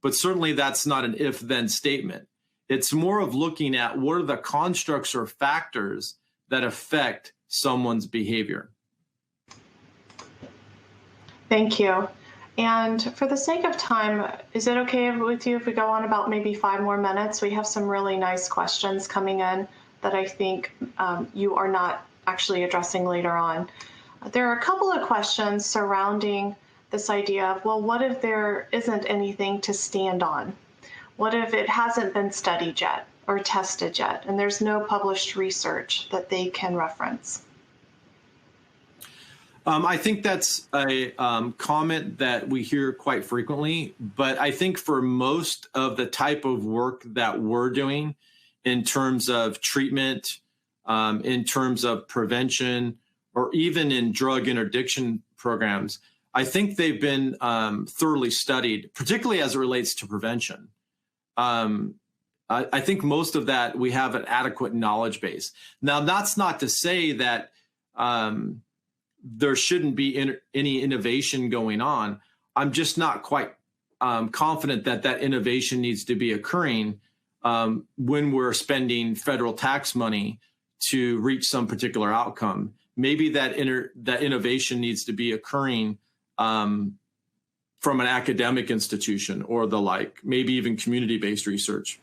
Speaker 3: but certainly that's not an if-then statement. It's more of looking at what are the constructs or factors that affect someone's behavior.
Speaker 1: Thank you. And for the sake of time, is it okay with you if we go on about maybe 5 more minutes? We have some really nice questions coming in that I think you are not actually addressing later on. There are a couple of questions surrounding this idea of, well, what if there isn't anything to stand on? What if it hasn't been studied yet or tested yet, and there's no published research that they can reference?
Speaker 3: I think that's a comment that we hear quite frequently, but I think for most of the type of work that we're doing in terms of treatment, in terms of prevention, or even in drug interdiction programs, I think they've been thoroughly studied, particularly as it relates to prevention. I think most of that we have an adequate knowledge base. Now, that's not to say that there shouldn't be any innovation going on. I'm just not quite confident that that innovation needs to be occurring when we're spending federal tax money to reach some particular outcome. Maybe that innovation needs to be occurring from an academic institution or the like, maybe even community-based research.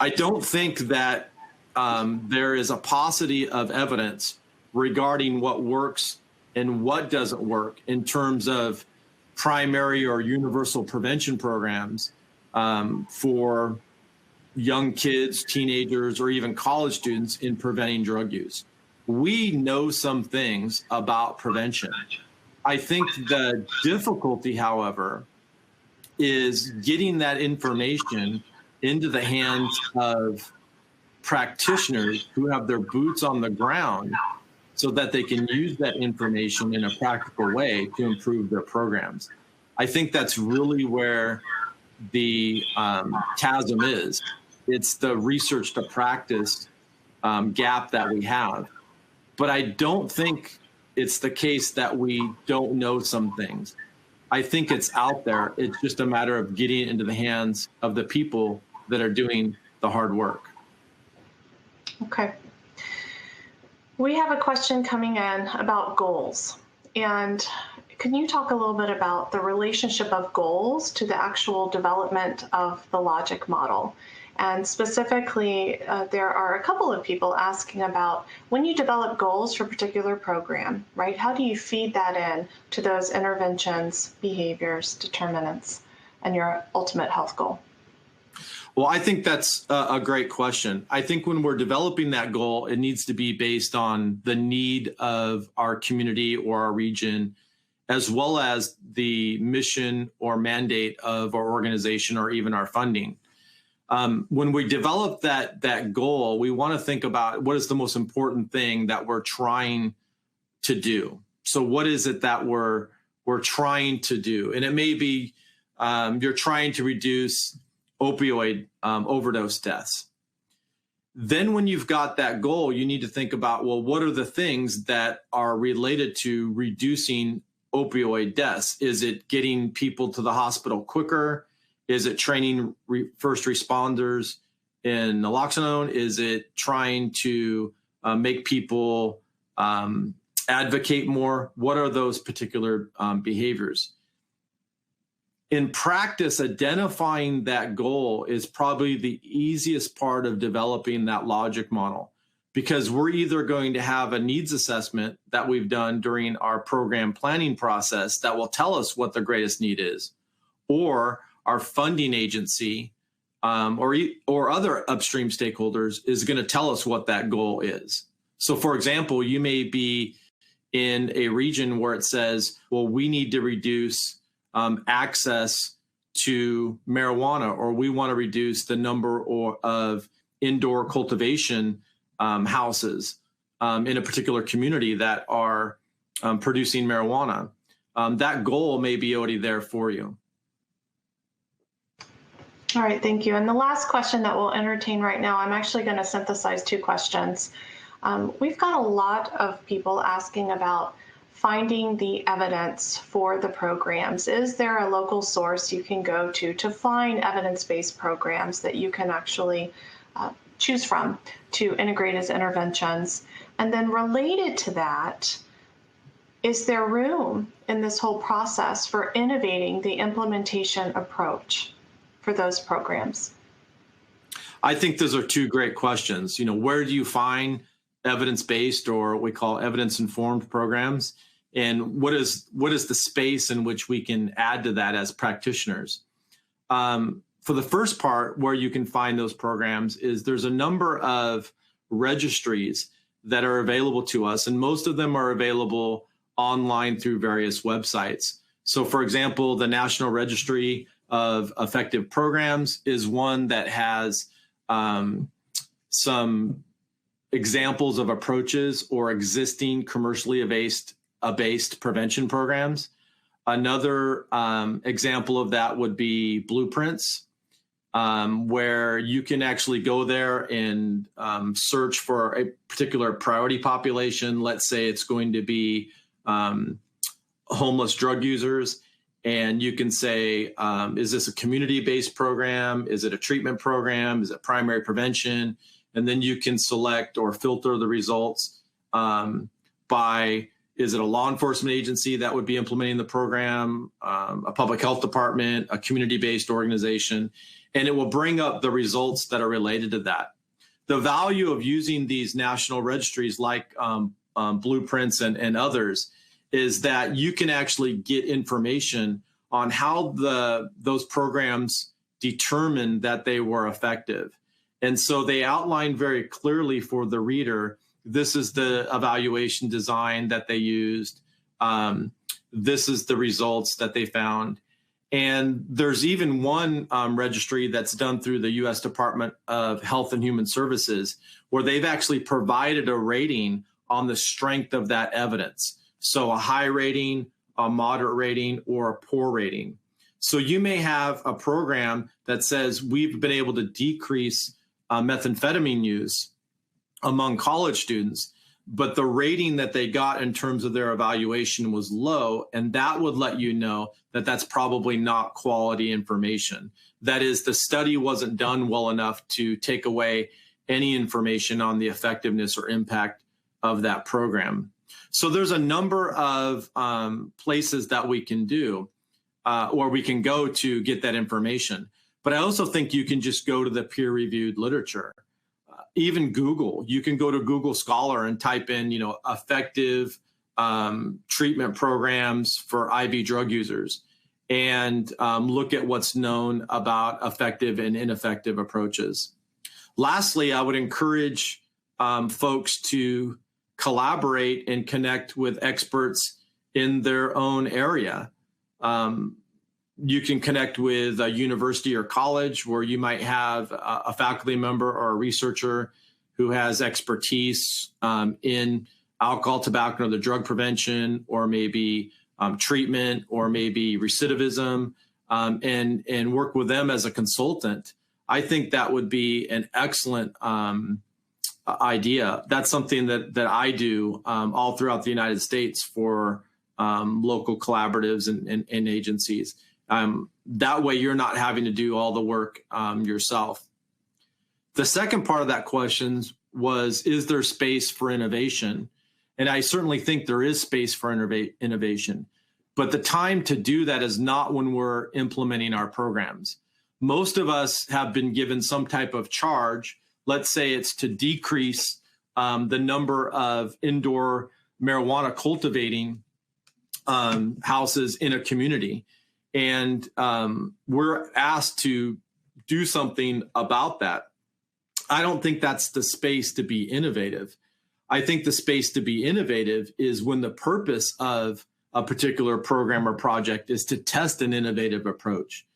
Speaker 3: I don't think that there is a paucity of evidence regarding what works and what doesn't work in terms of primary or universal prevention programs for young kids, teenagers, or even college students in preventing drug use. We know some things about prevention. I think the difficulty, however, is getting that information into the hands of practitioners who have their boots on the ground so that they can use that information in a practical way to improve their programs. I think that's really where the chasm is. It's the research to practice gap that we have. But I don't think it's the case that we don't know some things. I think it's out there. It's just a matter of getting it into the hands of the people that are doing the hard work.
Speaker 1: Okay. We have a question coming in about goals. And can you talk a little bit about the relationship of goals to the actual development of the logic model? And specifically, there are a couple of people asking about when you develop goals for a particular program, right? How do you feed that in to those interventions, behaviors, determinants, and your ultimate health goal?
Speaker 3: Well, I think that's a great question. I think when we're developing that goal, it needs to be based on the need of our community or our region, as well as the mission or mandate of our organization or even our funding. When we develop that goal, we want to think about what is the most important thing that we're trying to do. So what is it that we're trying to do? And it may be you're trying to reduce opioid overdose deaths. Then when you've got that goal, you need to think about, well, what are the things that are related to reducing opioid deaths? Is it getting people to the hospital quicker? Is it training first responders in naloxone? Is it trying to make people advocate more? What are those particular behaviors? In practice, identifying that goal is probably the easiest part of developing that logic model, because we're either going to have a needs assessment that we've done during our program planning process that will tell us what the greatest need is, or our funding agency or other upstream stakeholders is going to tell us what that goal is. So, for example, you may be in a region where it says, well, we need to reduce access to marijuana, or we want to reduce the number of indoor cultivation houses in a particular community that are producing marijuana. That goal may be already there for you.
Speaker 1: All right, thank you. And the last question that we'll entertain right now, I'm actually going to synthesize two questions. We've got a lot of people asking about finding the evidence for the programs. Is there a local source you can go to find evidence-based programs that you can actually choose from to integrate as interventions? And then related to that, is there room in this whole process for innovating the implementation approach for those programs?
Speaker 3: I think those are two great questions. You know, where do you find evidence-based, or what we call evidence-informed programs? And what is the space in which we can add to that as practitioners? For the first part, where you can find those programs is there's a number of registries that are available to us, and most of them are available online through various websites. So, for example, the National Registry of Effective Programs is one that has some examples of approaches or existing commercially based prevention programs. Another example of that would be blueprints, where you can actually go there and search for a particular priority population. Let's say it's going to be homeless drug users. And you can say, is this a community-based program? Is it a treatment program? Is it primary prevention? And then you can select or filter the results by, is it a law enforcement agency that would be implementing the program, a public health department, a community-based organization, and it will bring up the results that are related to that. The value of using these national registries like Blueprints and others is that you can actually get information on how those programs determined that they were effective. And so they outline very clearly for the reader, this is the evaluation design that they used. This is the results that they found. And there's even one registry that's done through the U.S. Department of Health and Human Services, where they've actually provided a rating on the strength of that evidence. So a high rating, a moderate rating, or a poor rating. So you may have a program that says we've been able to decrease methamphetamine use among college students, but the rating that they got in terms of their evaluation was low, and that would let you know that that's probably not quality information. That is, the study wasn't done well enough to take away any information on the effectiveness or impact of that program. So there's a number of places that we can do or we can go to get that information. But I also think you can just go to the peer-reviewed literature. Even Google, you can go to Google Scholar and type in, effective treatment programs for IV drug users and look at what's known about effective and ineffective approaches. Lastly, I would encourage folks to collaborate and connect with experts in their own area. You can connect with a university or college where you might have a faculty member or a researcher who has expertise in alcohol, tobacco, or the drug prevention, or maybe treatment, or maybe recidivism, and work with them as a consultant. I think that would be an excellent idea. That's something that I do all throughout the United States for local collaboratives and agencies. That way you're not having to do all the work yourself. The second part of that question was, is there space for innovation? And I certainly think there is space for innovation, but the time to do that is not when we're implementing our programs. Most of us have been given some type of charge. Let's say it's to decrease the number of indoor marijuana cultivating houses in a community. And we're asked to do something about that. I don't think that's the space to be innovative. I think the space to be innovative is when the purpose of a particular program or project is to test an innovative approach.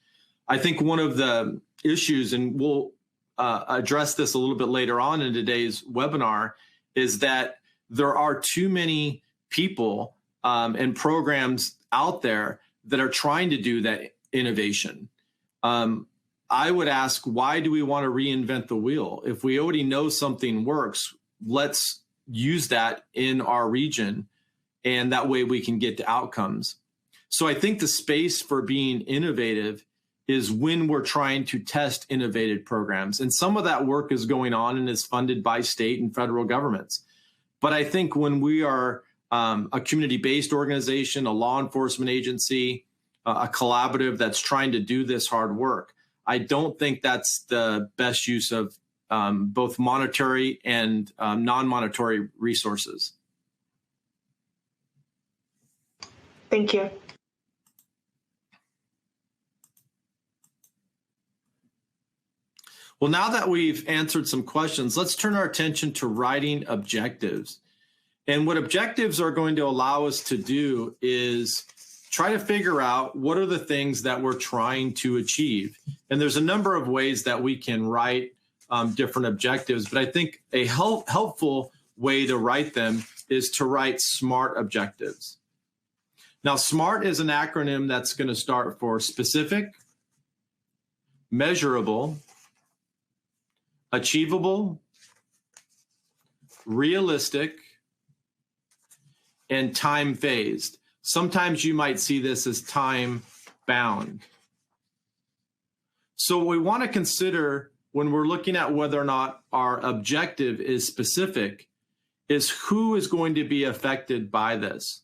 Speaker 3: I think one of the issues, and we'll address this a little bit later on in today's webinar, is that there are too many people and programs out there that are trying to do that innovation. I would ask, why do we want to reinvent the wheel? If we already know something works, let's use that in our region, and that way we can get to outcomes. So I think the space for being innovative is when we're trying to test innovative programs. And some of that work is going on and is funded by state and federal governments. But I think when we are a community-based organization, a law enforcement agency, a collaborative that's trying to do this hard work, I don't think that's the best use of both monetary and non-monetary resources.
Speaker 1: Thank you.
Speaker 3: Well, now that we've answered some questions, let's turn our attention to writing objectives. And what objectives are going to allow us to do is try to figure out what are the things that we're trying to achieve. And there's a number of ways that we can write different objectives, but I think a helpful way to write them is to write SMART objectives. Now, SMART is an acronym that's going to start for specific, measurable, achievable, realistic, and time phased. Sometimes you might see this as time bound. So what we want to consider when we're looking at whether or not our objective is specific is who is going to be affected by this.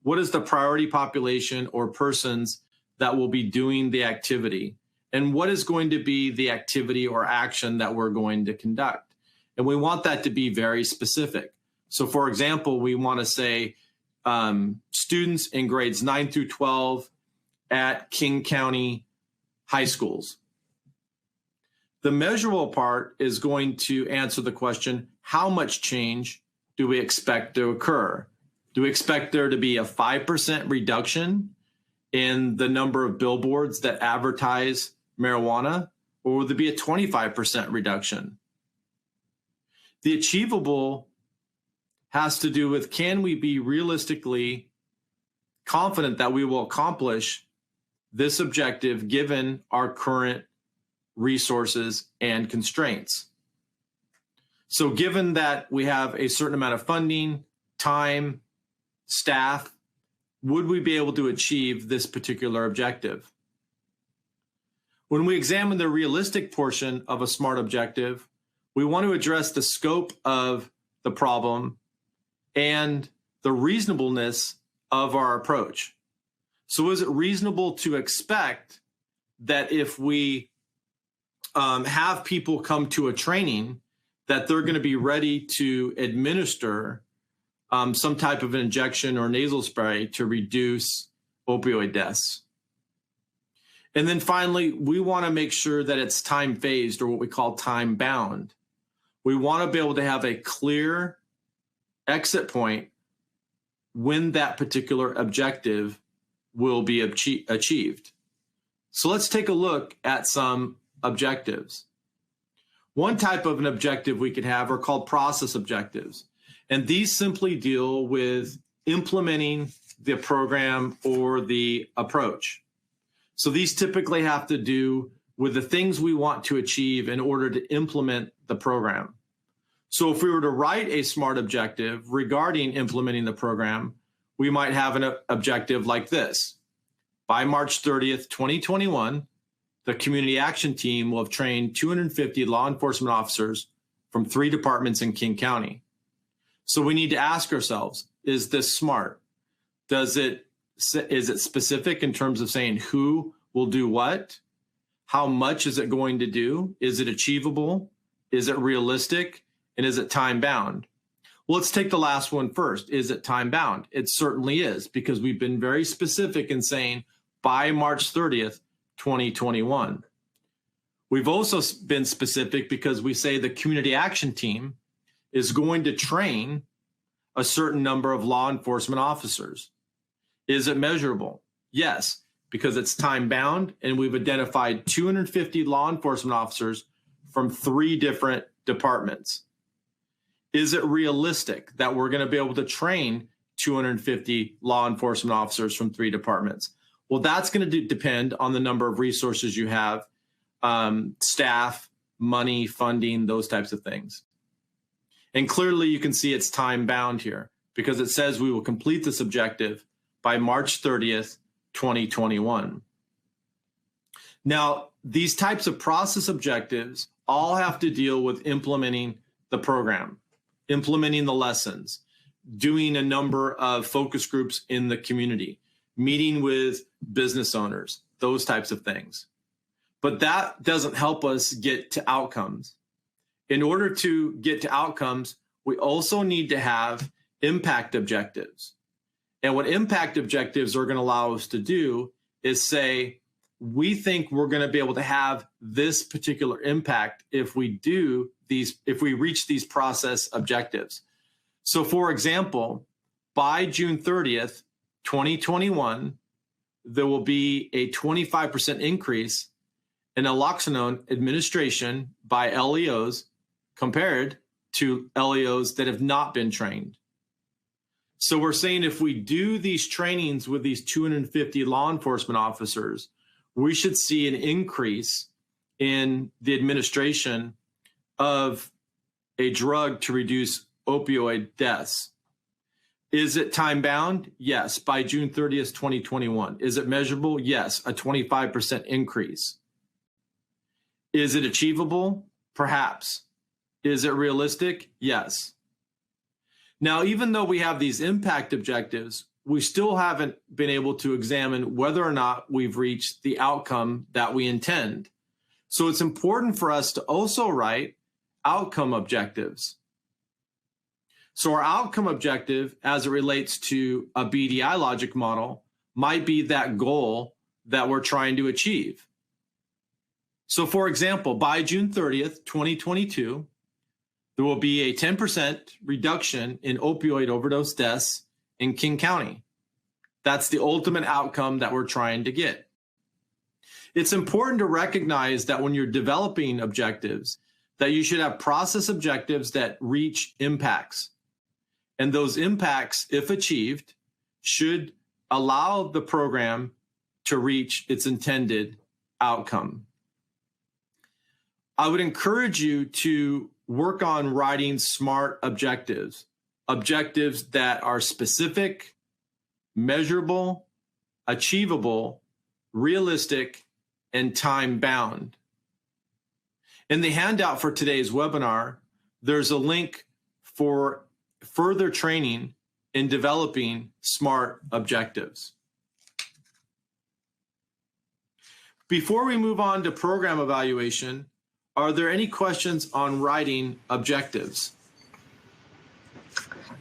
Speaker 3: What is the priority population or persons that will be doing the activity? And what is going to be the activity or action that we're going to conduct? And we want that to be very specific. So for example, we want to say students in grades 9 through 12 at King County high schools. The measurable part is going to answer the question, how much change do we expect to occur? Do we expect there to be a 5% reduction in the number of billboards that advertise marijuana, or will there be a 25% reduction? The achievable has to do with, can we be realistically confident that we will accomplish this objective given our current resources and constraints? So given that we have a certain amount of funding, time, staff, would we be able to achieve this particular objective? When we examine the realistic portion of a SMART objective, we want to address the scope of the problem and the reasonableness of our approach. So is it reasonable to expect that if we have people come to a training, that they're going to be ready to administer some type of injection or nasal spray to reduce opioid deaths? And then finally, we want to make sure that it's time phased, or what we call time bound. We want to be able to have a clear exit point when that particular objective will be achieved. So let's take a look at some objectives. One type of an objective we could have are called process objectives. And these simply deal with implementing the program or the approach. So these typically have to do with the things we want to achieve in order to implement the program. So if we were to write a SMART objective regarding implementing the program, we might have an objective like this. By March 30th, 2021, the community action team will have trained 250 law enforcement officers from 3 departments in King County. So we need to ask ourselves, is this SMART? Is it specific in terms of saying who will do what? How much is it going to do? Is it achievable? Is it realistic? And is it time bound? Well, let's take the last one first. Is it time bound? It certainly is, because we've been very specific in saying by March 30th, 2021. We've also been specific because we say the community action team is going to train a certain number of law enforcement officers. Is it measurable? Yes, because it's time bound, and we've identified 250 law enforcement officers from 3 different departments. Is it realistic that we're going to be able to train 250 law enforcement officers from 3 departments? Well, that's going to depend on the number of resources you have, staff, money, funding, those types of things. And clearly you can see it's time bound here because it says we will complete this objective by March 30th, 2021. Now, these types of process objectives all have to deal with implementing the program, implementing the lessons, doing a number of focus groups in the community, meeting with business owners, those types of things. But that doesn't help us get to outcomes. In order to get to outcomes, we also need to have impact objectives. And what impact objectives are going to allow us to do is say, we think we're going to be able to have this particular impact if we reach these process objectives. So for example, by June 30th, 2021, there will be a 25% increase in naloxone administration by LEOs compared to LEOs that have not been trained. So we're saying if we do these trainings with these 250 law enforcement officers, we should see an increase in the administration of a drug to reduce opioid deaths. Is it time bound? Yes, by June 30th, 2021. Is it measurable? Yes, a 25% increase. Is it achievable? Perhaps. Is it realistic? Yes. Now, even though we have these impact objectives, we still haven't been able to examine whether or not we've reached the outcome that we intend. So it's important for us to also write outcome objectives. So our outcome objective, as it relates to a Bdi logic model, might be that goal that we're trying to achieve. So for example, by June 30th, 2022, there will be a 10% reduction in opioid overdose deaths in King County. That's the ultimate outcome that we're trying to get. It's important to recognize that when you're developing objectives, that you should have process objectives that reach impacts. And those impacts, if achieved, should allow the program to reach its intended outcome. I would encourage you to work on writing SMART objectives, objectives that are specific, measurable, achievable, realistic, and time-bound. In the handout for today's webinar, there's a link for further training in developing SMART objectives. Before we move on to program evaluation, are there any questions on writing objectives?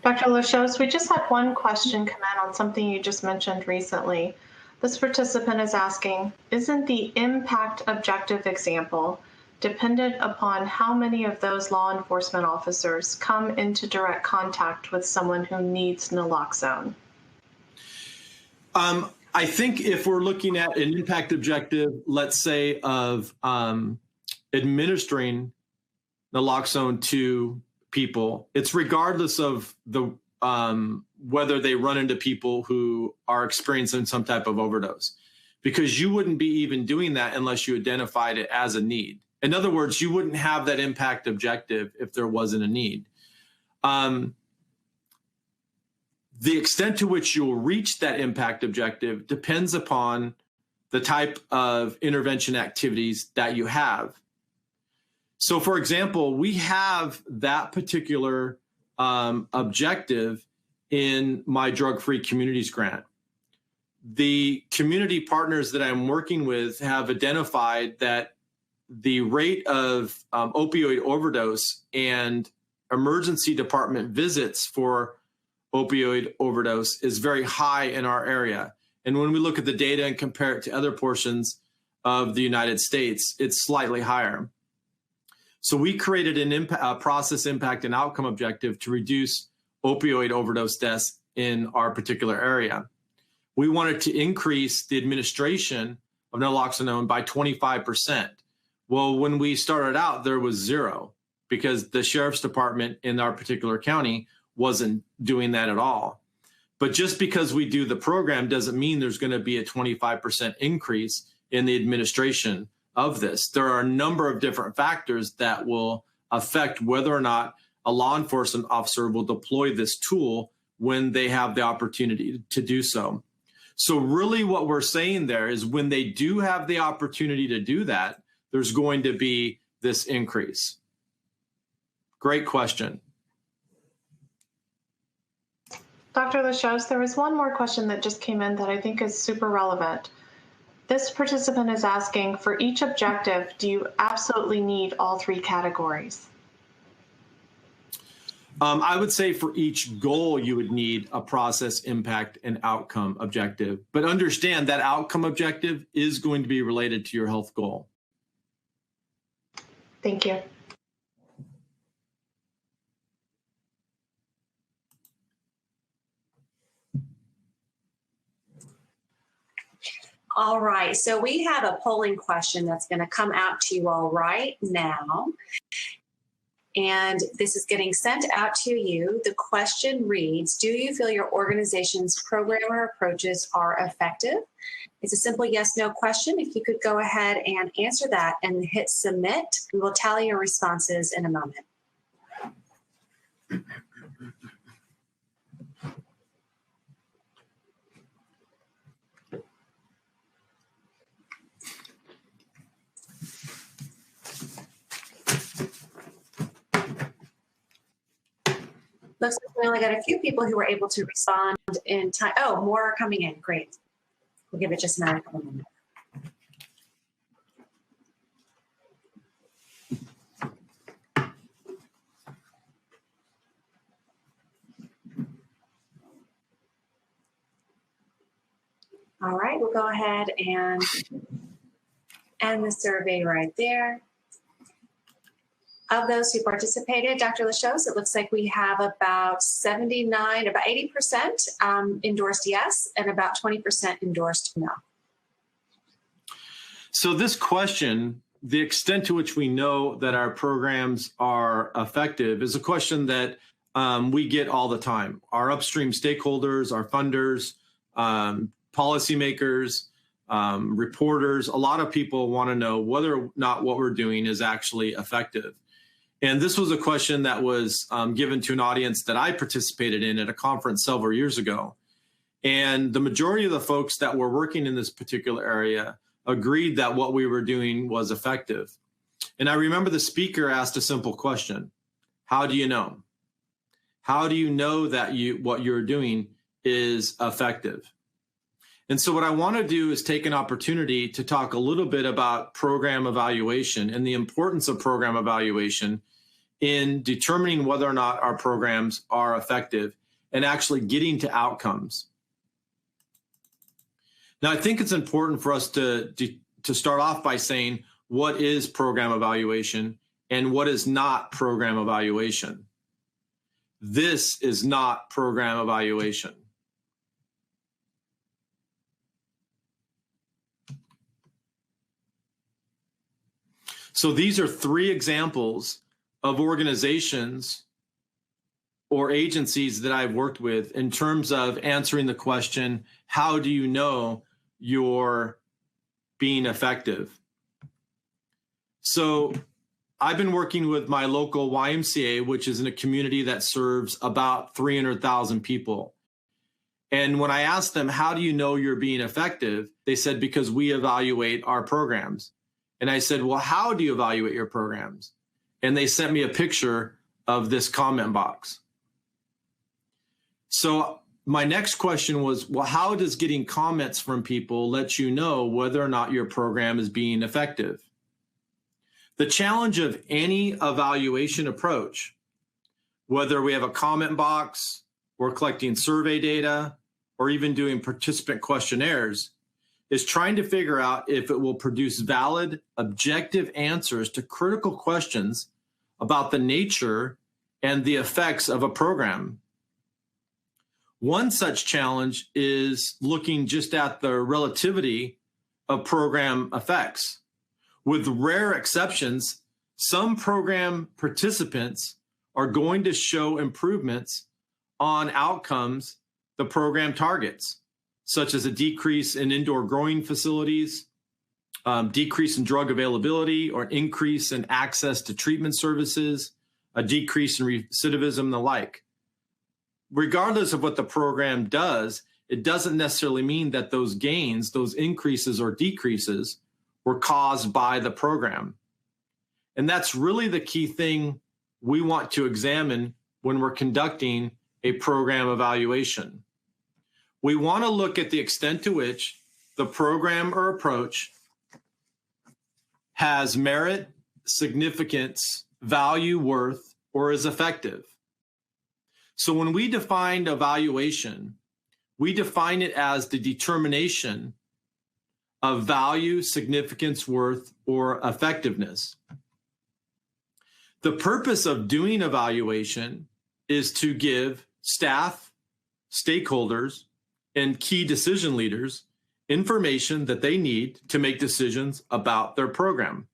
Speaker 1: Dr. Lachos, we just had one question come in on something you just mentioned recently. This participant is asking, isn't the impact objective example dependent upon how many of those law enforcement officers come into direct contact with someone who needs naloxone?
Speaker 3: I think if we're looking at an impact objective, let's say of administering naloxone to people, it's regardless of the whether they run into people who are experiencing some type of overdose, because you wouldn't be even doing that unless you identified it as a need. In other words, you wouldn't have that impact objective if there wasn't a need. The extent to which you'll reach that impact objective depends upon the type of intervention activities that you have. So for example, we have that particular objective in my Drug-Free Communities grant. The community partners that I'm working with have identified that the rate of opioid overdose and emergency department visits for opioid overdose is very high in our area. And when we look at the data and compare it to other portions of the United States, it's slightly higher. So we created a process impact and outcome objective to reduce opioid overdose deaths in our particular area. We wanted to increase the administration of naloxone by 25%. Well, when we started out, there was zero because the sheriff's department in our particular county wasn't doing that at all. But just because we do the program doesn't mean there's going to be a 25% increase in the administration of this. There are a number of different factors that will affect whether or not a law enforcement officer will deploy this tool when they have the opportunity to do so. So really what we're saying there is when they do have the opportunity to do that, there's going to be this increase. Great question.
Speaker 1: Dr. Lachos, there was one more question that just came in that I think is super relevant. This participant is asking, for each objective, do you absolutely need all three categories?
Speaker 3: I would say for each goal, you would need a process, impact, and outcome objective. But understand that outcome objective is going to be related to your health goal.
Speaker 1: Thank you.
Speaker 2: All right, so we have a polling question that's going to come out to you all right now. And this is getting sent out to you. The question reads, do you feel your organization's program or approaches are effective? It's a simple yes/no question. If you could go ahead and answer that and hit submit, we will tally your responses in a moment. Looks like we only got a few people who were able to respond in time. Oh, more are coming in. Great. We'll give it just another couple minutes. All right, we'll go ahead and end the survey right there. Of those who participated, Dr. Lachos, it looks like we have about 80% endorsed yes, and about 20% endorsed no.
Speaker 3: So this question, the extent to which we know that our programs are effective, is a question that we get all the time. Our upstream stakeholders, our funders, policymakers, reporters, a lot of people want to know whether or not what we're doing is actually effective. And this was a question that was given to an audience that I participated in at a conference several years ago. And the majority of the folks that were working in this particular area agreed that what we were doing was effective. And I remember the speaker asked a simple question: how do you know? How do you know that what you're doing is effective? And so what I want to do is take an opportunity to talk a little bit about program evaluation and the importance of program evaluation in determining whether or not our programs are effective and actually getting to outcomes. Now, I think it's important for us to start off by saying what is program evaluation and what is not program evaluation. This is not program evaluation. So these are three examples of organizations or agencies that I've worked with in terms of answering the question, how do you know you're being effective? So I've been working with my local YMCA, which is in a community that serves about 300,000 people. And when I asked them, how do you know you're being effective? They said, because we evaluate our programs. And I said, well, how do you evaluate your programs? And they sent me a picture of this comment box. So my next question was, well, how does getting comments from people let you know whether or not your program is being effective? The challenge of any evaluation approach, whether we have a comment box, or collecting survey data, or even doing participant questionnaires, is trying to figure out if it will produce valid, objective answers to critical questions about the nature and the effects of a program. One such challenge is looking just at the relativity of program effects. With rare exceptions, some program participants are going to show improvements on outcomes the program targets, such as a decrease in indoor growing facilities, decrease in drug availability, or an increase in access to treatment services, a decrease in recidivism, and the like. Regardless of what the program does, it doesn't necessarily mean that those gains, those increases or decreases, were caused by the program. And that's really the key thing we want to examine when we're conducting a program evaluation. We want to look at the extent to which the program or approach has merit, significance, value, worth, or is effective. So when we define evaluation, we define it as the determination of value, significance, worth, or effectiveness. The purpose of doing evaluation is to give staff, stakeholders, and key decision leaders information that they need to make decisions about their program.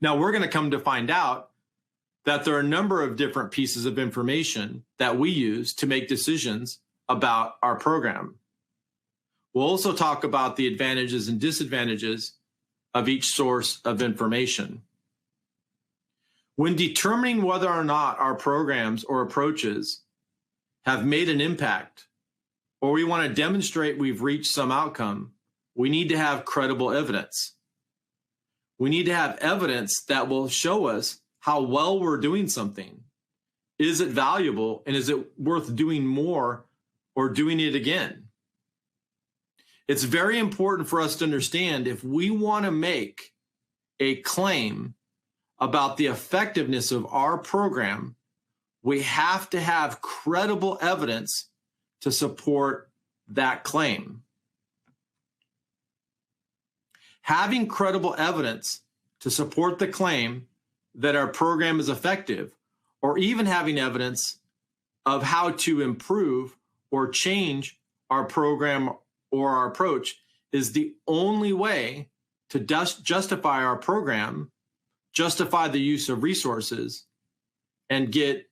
Speaker 3: Now, we're going to come to find out that there are a number of different pieces of information that we use to make decisions about our program. We'll also talk about the advantages and disadvantages of each source of information. When determining whether or not our programs or approaches have made an impact, or we want to demonstrate we've reached some outcome, we need to have credible evidence. We need to have evidence that will show us how well we're doing something. Is it valuable, and is it worth doing more or doing it again? It's very important for us to understand if we want to make a claim about the effectiveness of our program, we have to have credible evidence to support that claim. Having credible evidence to support the claim that our program is effective, or even having evidence of how to improve or change our program or our approach, is the only way to justify our program, justify the use of resources, and get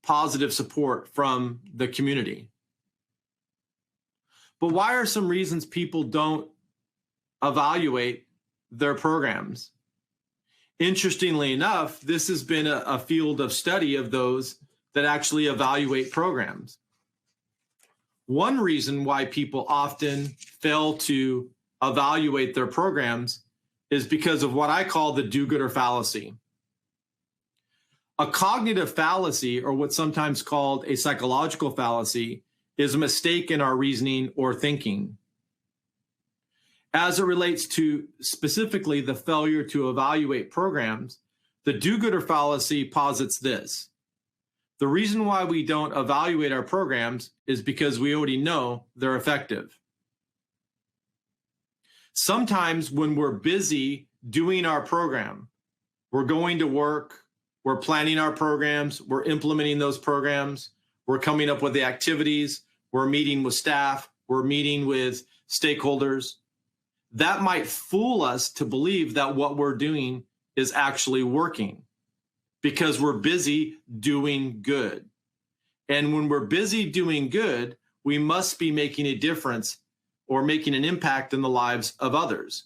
Speaker 3: positive support from the community. But why are some reasons people don't evaluate their programs? Interestingly enough, this has been a field of study of those that actually evaluate programs. One reason why people often fail to evaluate their programs is because of what I call the do-gooder fallacy. A cognitive fallacy, or what's sometimes called a psychological fallacy, is a mistake in our reasoning or thinking. As it relates to specifically the failure to evaluate programs, the do-gooder fallacy posits this: the reason why we don't evaluate our programs is because we already know they're effective. Sometimes when we're busy doing our program, we're going to work, we're planning our programs, we're implementing those programs, we're coming up with the activities, we're meeting with staff, we're meeting with stakeholders. That might fool us to believe that what we're doing is actually working because we're busy doing good. And when we're busy doing good, we must be making a difference or making an impact in the lives of others.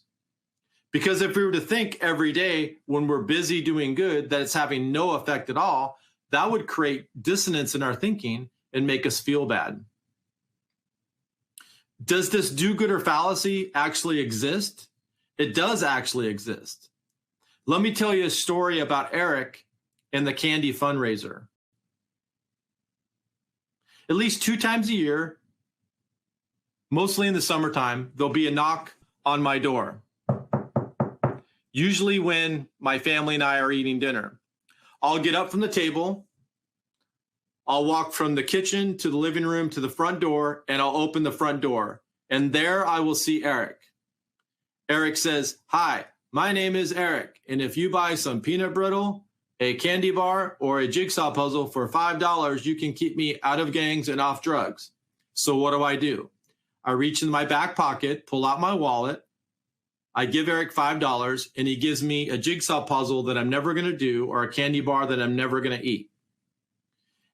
Speaker 3: Because if we were to think every day when we're busy doing good that it's having no effect at all, that would create dissonance in our thinking and make us feel bad. Does this do-gooder fallacy actually exist? It does actually exist. Let me tell you a story about Eric and the candy fundraiser. At least 2 times a year, mostly in the summertime, there'll be a knock on my door. Usually when my family and I are eating dinner. I'll get up from the table, I'll walk from the kitchen to the living room to the front door, and I'll open the front door. And there I will see Eric. Eric says, "Hi, my name is Eric, and if you buy some peanut brittle, a candy bar, or a jigsaw puzzle for $5, you can keep me out of gangs and off drugs." So what do? I reach in my back pocket, pull out my wallet, I give Eric $5, and he gives me a jigsaw puzzle that I'm never going to do, or a candy bar that I'm never going to eat.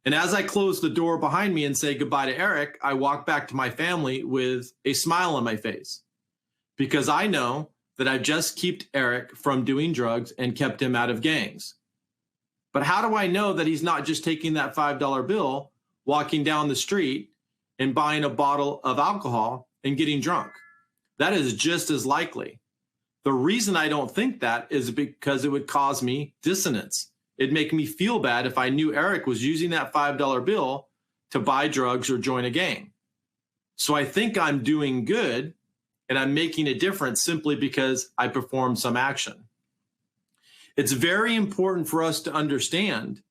Speaker 3: And as I close the door behind me and say goodbye to Eric, I walk back to my family with a smile on my face, because I know that I've just kept Eric from doing drugs and kept him out of gangs. But how do I know that he's not just taking that $5 bill, walking down the street and buying a bottle of alcohol and getting drunk? That is just as likely. The reason I don't think that is because it would cause me dissonance. It'd make me feel bad if I knew Eric was using that $5 bill to buy drugs or join a gang. So I think I'm doing good and I'm making a difference simply because I performed some action. It's very important for us to understand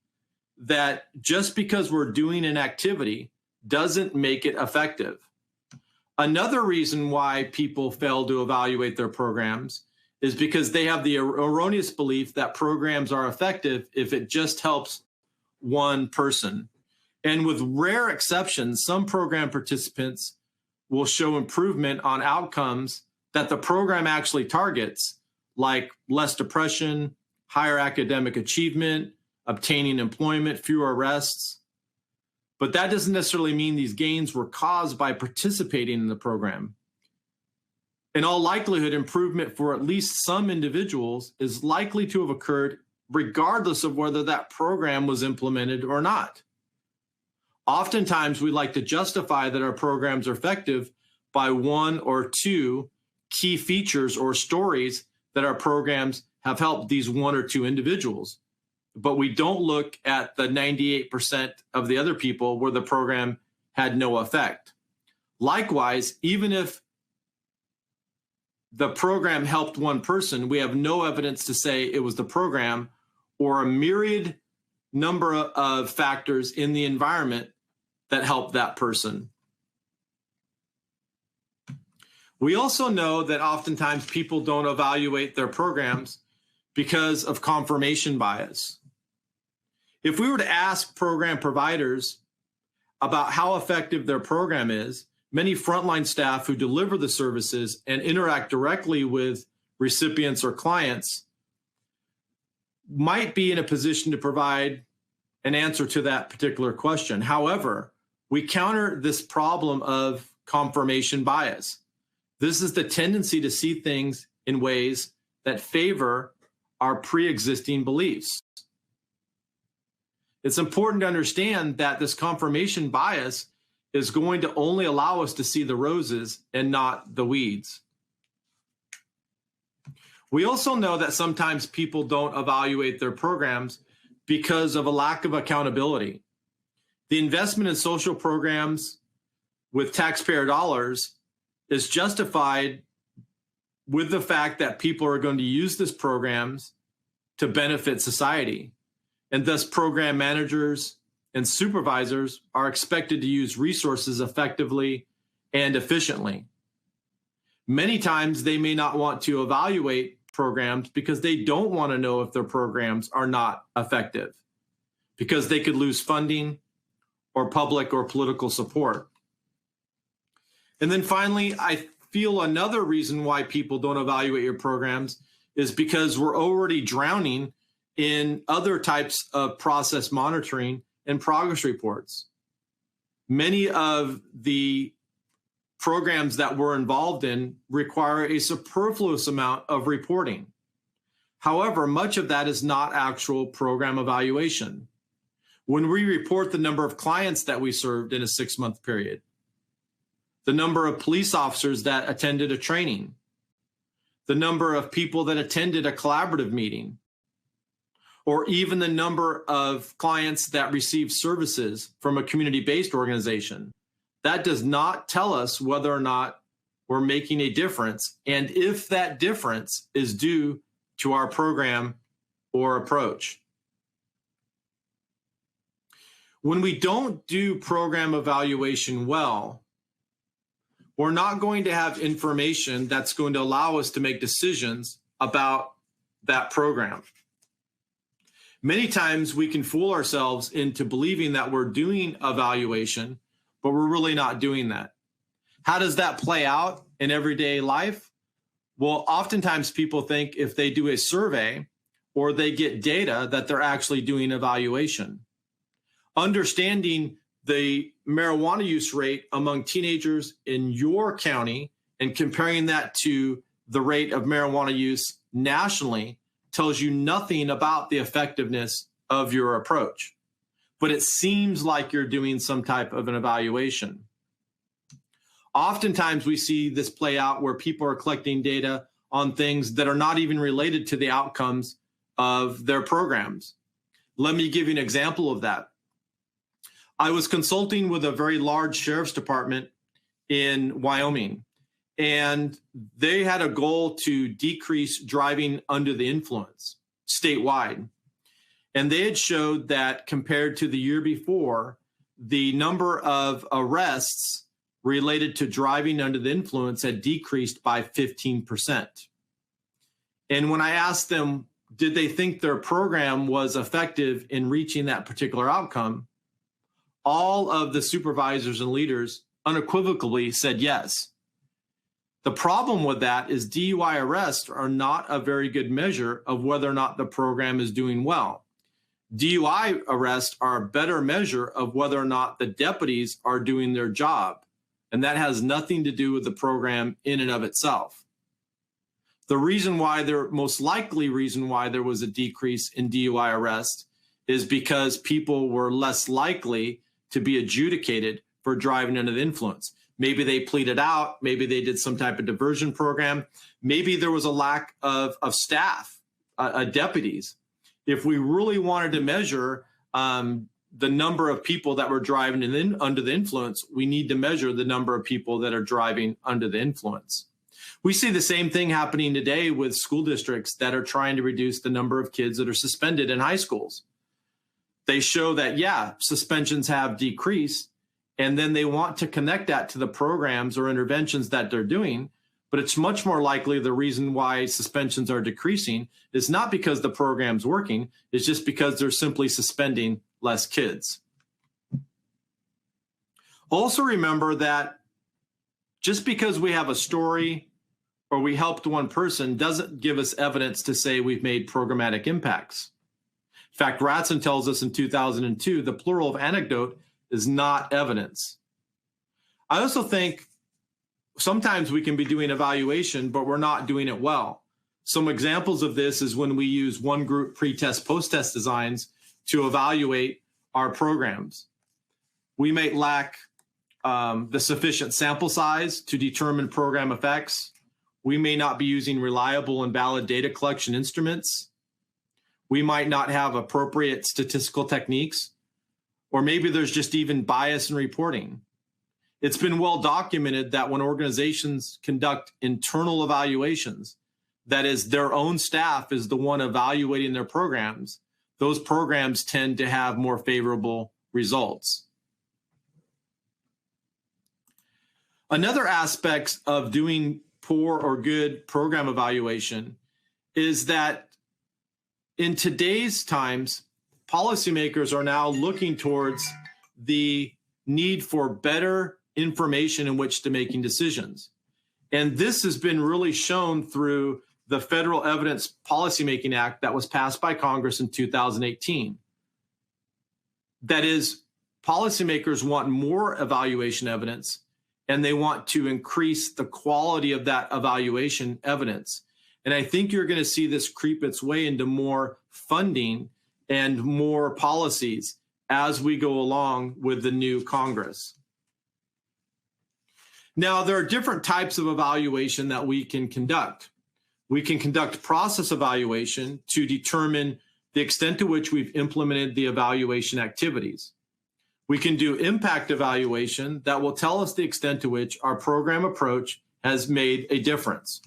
Speaker 3: that just because we're doing an activity doesn't make it effective. Another reason why people fail to evaluate their programs is because they have the erroneous belief that programs are effective if it just helps one person. And with rare exceptions, some program participants will show improvement on outcomes that the program actually targets, like less depression, higher academic achievement, obtaining employment, fewer arrests. But that doesn't necessarily mean these gains were caused by participating in the program. In all likelihood, improvement for at least some individuals is likely to have occurred regardless of whether that program was implemented or not. Oftentimes, we like to justify that our programs are effective by one or two key features or stories that our programs have helped these one or two individuals. But we don't look at the 98% of the other people where the program had no effect. Likewise, even if the program helped one person, we have no evidence to say it was the program or a myriad number of factors in the environment that helped that person. We also know that oftentimes people don't evaluate their programs because of confirmation bias. If we were to ask program providers about how effective their program is, many frontline staff who deliver the services and interact directly with recipients or clients might be in a position to provide an answer to that particular question. However, we counter this problem of confirmation bias. This is the tendency to see things in ways that favor our pre-existing beliefs. It's important to understand that this confirmation bias is going to only allow us to see the roses and not the weeds. We also know that sometimes people don't evaluate their programs because of a lack of accountability. The investment in social programs with taxpayer dollars is justified with the fact that people are going to use these programs to benefit society. And thus program managers and supervisors are expected to use resources effectively and efficiently. Many times they may not want to evaluate programs because they don't want to know if their programs are not effective, because they could lose funding or public or political support. And then finally, I feel another reason why people don't evaluate your programs is because we're already drowning in other types of process monitoring and progress reports. Many of the programs that we're involved in require a superfluous amount of reporting. However, much of that is not actual program evaluation. When we report the number of clients that we served in a 6-month period, the number of police officers that attended a training, the number of people that attended a collaborative meeting, or even the number of clients that received services from a community-based organization, that does not tell us whether or not we're making a difference and if that difference is due to our program or approach. When we don't do program evaluation well, we're not going to have information that's going to allow us to make decisions about that program. Many times we can fool ourselves into believing that we're doing evaluation, but we're really not doing that. How does that play out in everyday life? Well, oftentimes people think if they do a survey or they get data that they're actually doing evaluation. Understanding the marijuana use rate among teenagers in your county and comparing that to the rate of marijuana use nationally tells you nothing about the effectiveness of your approach. But it seems like you're doing some type of an evaluation. Oftentimes we see this play out where people are collecting data on things that are not even related to the outcomes of their programs. Let me give you an example of that. I was consulting with a very large sheriff's department in Wyoming, and they had a goal to decrease driving under the influence statewide. And they had showed that compared to the year before, the number of arrests related to driving under the influence had decreased by 15%. And when I asked them, did they think their program was effective in reaching that particular outcome, all of the supervisors and leaders unequivocally said yes. The problem with that is DUI arrests are not a very good measure of whether or not the program is doing well. DUI arrests are a better measure of whether or not the deputies are doing their job. And that has nothing to do with the program in and of itself. The reason why most likely reason why there was a decrease in DUI arrests is because people were less likely to be adjudicated for driving under the influence. Maybe they pleaded out, maybe they did some type of diversion program, maybe there was a lack of staff, deputies. If we really wanted to measure the number of people that were driving under the influence, we need to measure the number of people that are driving under the influence. We see the same thing happening today with school districts that are trying to reduce the number of kids that are suspended in high schools. They show that, yeah, suspensions have decreased, and then they want to connect that to the programs or interventions that they're doing. But it's much more likely the reason why suspensions are decreasing is not because the program's working, it's just because they're simply suspending less kids. Also remember that just because we have a story or we helped one person doesn't give us evidence to say we've made programmatic impacts. In fact, Ratson tells us in 2002, the plural of anecdote is not evidence. I also think sometimes we can be doing evaluation, but we're not doing it well. Some examples of this is when we use one group pre-test, post-test designs to evaluate our programs. We may lack the sufficient sample size to determine program effects. We may not be using reliable and valid data collection instruments. We might not have appropriate statistical techniques, or maybe there's just even bias in reporting. It's been well documented that when organizations conduct internal evaluations, that is, their own staff is the one evaluating their programs, those programs tend to have more favorable results. Another aspect of doing poor or good program evaluation is that in today's times, policymakers are now looking towards the need for better information in which to making decisions. And this has been really shown through the Federal Evidence Policymaking Act that was passed by Congress in 2018. That is, policymakers want more evaluation evidence, and they want to increase the quality of that evaluation evidence. And I think you're going to see this creep its way into more funding and more policies as we go along with the new Congress. Now, there are different types of evaluation that we can conduct. We can conduct process evaluation to determine the extent to which we've implemented the evaluation activities. We can do impact evaluation that will tell us the extent to which our program approach has made a difference.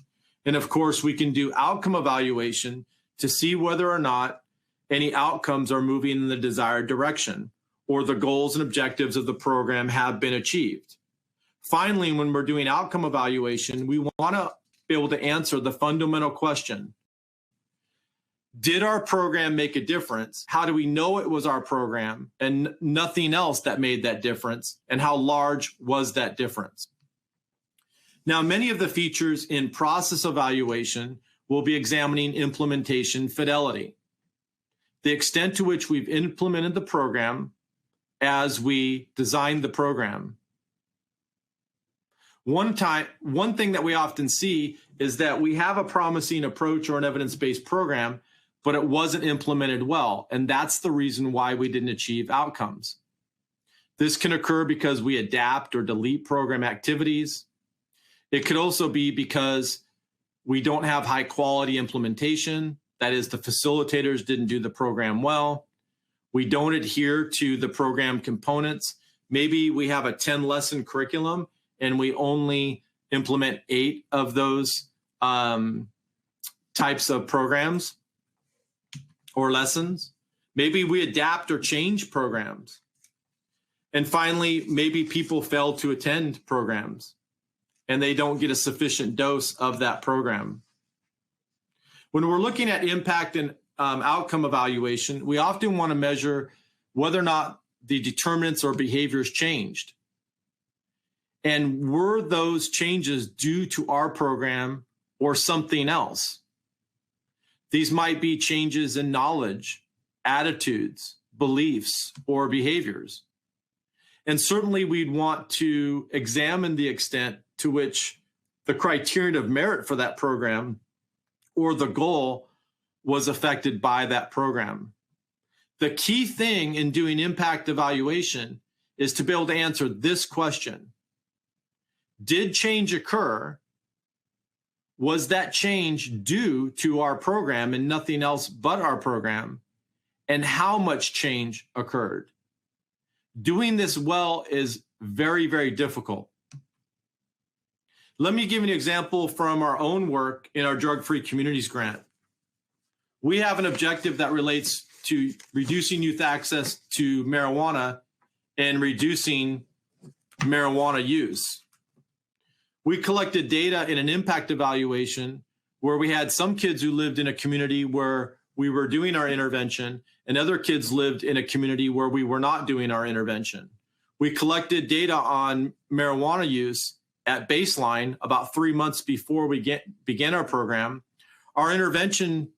Speaker 3: And of course, we can do outcome evaluation to see whether or not any outcomes are moving in the desired direction or the goals and objectives of the program have been achieved. Finally, when we're doing outcome evaluation, we want to be able to answer the fundamental question: did our program make a difference? How do we know it was our program and nothing else that made that difference? And how large was that difference? Now, many of the features in process evaluation will be examining implementation fidelity, the extent to which we've implemented the program as we designed the program. One thing that we often see is that we have a promising approach or an evidence-based program, but it wasn't implemented well. And that's the reason why we didn't achieve outcomes. This can occur because we adapt or delete program activities. It could also be because we don't have high quality implementation. That is, the facilitators didn't do the program well. We don't adhere to the program components. Maybe we have a 10-lesson curriculum and we only implement 8 of those types of programs or lessons. Maybe we adapt or change programs. And finally, maybe people fail to attend programs and they don't get a sufficient dose of that program. When we're looking at impact and outcome evaluation, we often want to measure whether or not the determinants or behaviors changed. And were those changes due to our program or something else? These might be changes in knowledge, attitudes, beliefs, or behaviors. And certainly we'd want to examine the extent to which the criterion of merit for that program or the goal was affected by that program. The key thing in doing impact evaluation is to be able to answer this question. Did change occur? Was that change due to our program and nothing else but our program? And how much change occurred? Doing this well is very, very difficult. Let me give you an example from our own work in our Drug-Free Communities grant. We have an objective that relates to reducing youth access to marijuana and reducing marijuana use. We collected data in an impact evaluation where we had some kids who lived in a community where we were doing our intervention and other kids lived in a community where we were not doing our intervention. We collected data on marijuana use at baseline about 3 months before we began our program. Our intervention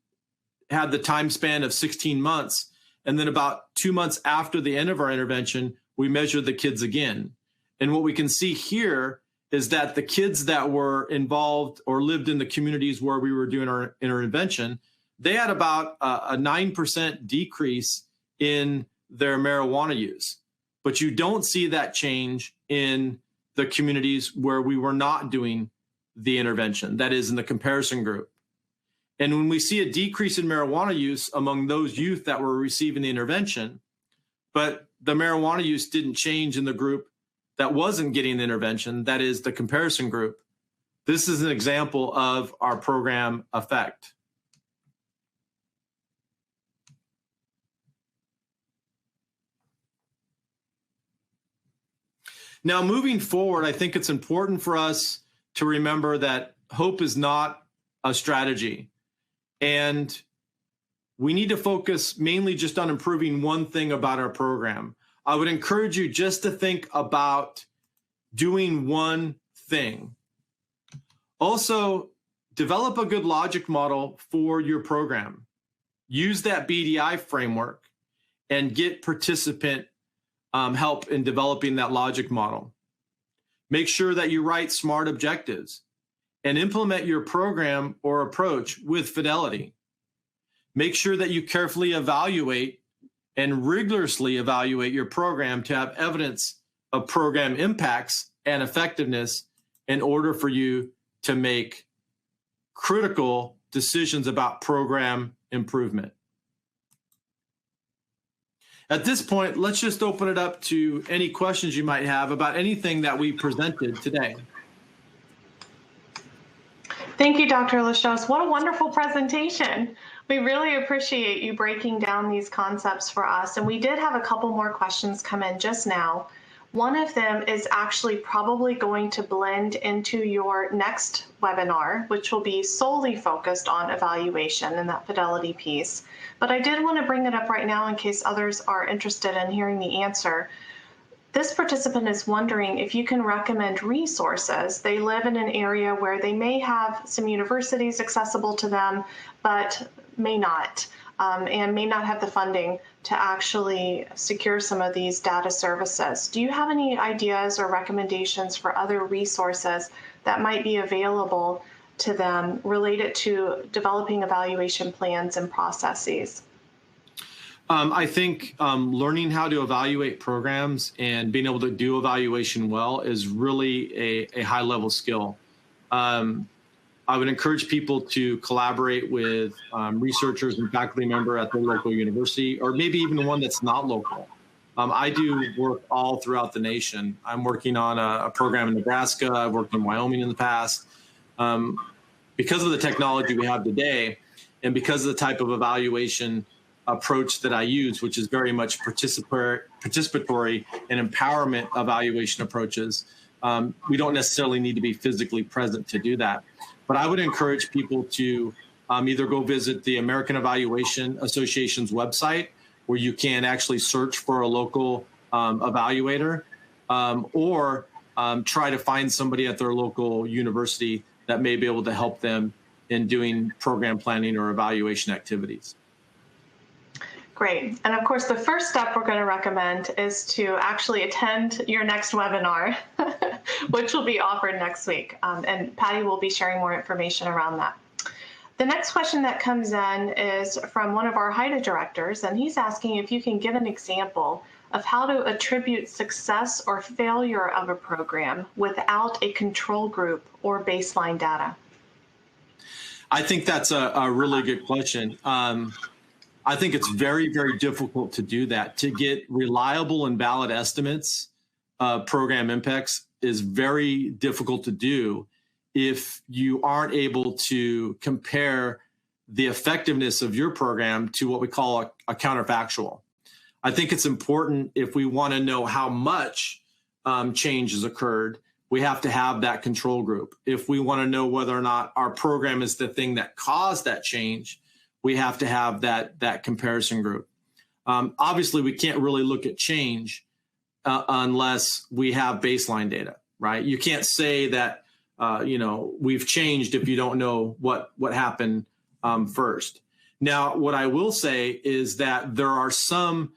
Speaker 3: had the time span of 16 months. And then about 2 months after the end of our intervention, we measured the kids again. And what we can see here is that the kids that were involved or lived in the communities where we were doing our intervention, they had about a 9% decrease in their marijuana use. But you don't see that change in the communities where we were not doing the intervention, that is in the comparison group. And when we see a decrease in marijuana use among those youth that were receiving the intervention, but the marijuana use didn't change in the group that wasn't getting the intervention, that is the comparison group, this is an example of our program effect. Now, moving forward, I think it's important for us to remember that hope is not a strategy. And we need to focus mainly just on improving one thing about our program. I would encourage you just to think about doing one thing. Also, develop a good logic model for your program. Use that BDI framework and get participant help in developing that logic model. Make sure that you write smart objectives and implement your program or approach with fidelity. Make sure that you carefully evaluate and rigorously evaluate your program to have evidence of program impacts and effectiveness in order for you to make critical decisions about program improvement. At this point, let's just open it up to any questions you might have about anything that we presented today.
Speaker 1: Thank you, Dr. Lachos. What a wonderful presentation. We really appreciate you breaking down these concepts for us. And we did have a couple more questions come in just now. One of them is actually probably going to blend into your next webinar, which will be solely focused on evaluation and that fidelity piece. But I did want to bring it up right now in case others are interested in hearing the answer. This participant is wondering if you can recommend resources. They live in an area where they may have some universities accessible to them, but may not, and may not have the funding to actually secure some of these data services. Do you have any ideas or recommendations for other resources that might be available to them related to developing evaluation plans and processes?
Speaker 3: I think learning how to evaluate programs and being able to do evaluation well is really a high-level skill. I would encourage people to collaborate with researchers and faculty member at their local university, or maybe even one that's not local. I do work all throughout the nation. I'm working on a program in Nebraska. I've worked in Wyoming in the past. Because of the technology we have today, and because of the type of evaluation approach that I use, which is very much participatory and empowerment evaluation approaches, we don't necessarily need to be physically present to do that. But I would encourage people to either go visit the American Evaluation Association's website, where you can actually search for a local evaluator, or try to find somebody at their local university that may be able to help them in doing program planning or evaluation activities.
Speaker 1: Great. And of course, the first step we're going to recommend is to actually attend your next webinar, which will be offered next week. And Patty will be sharing more information around that. The next question that comes in is from one of our HIDA directors, and he's asking if you can give an example of how to attribute success or failure of a program without a control group or baseline data.
Speaker 3: I think that's a really good question. I think it's very, very difficult to do that. To get reliable and valid estimates of program impacts is very difficult to do if you aren't able to compare the effectiveness of your program to what we call a counterfactual. I think it's important, if we want to know how much change has occurred, we have to have that control group. If we want to know whether or not our program is the thing that caused that change, we have to have that comparison group. Obviously, we can't really look at change unless we have baseline data, right? You can't say that we've changed if you don't know what happened first. Now, what I will say is that there are some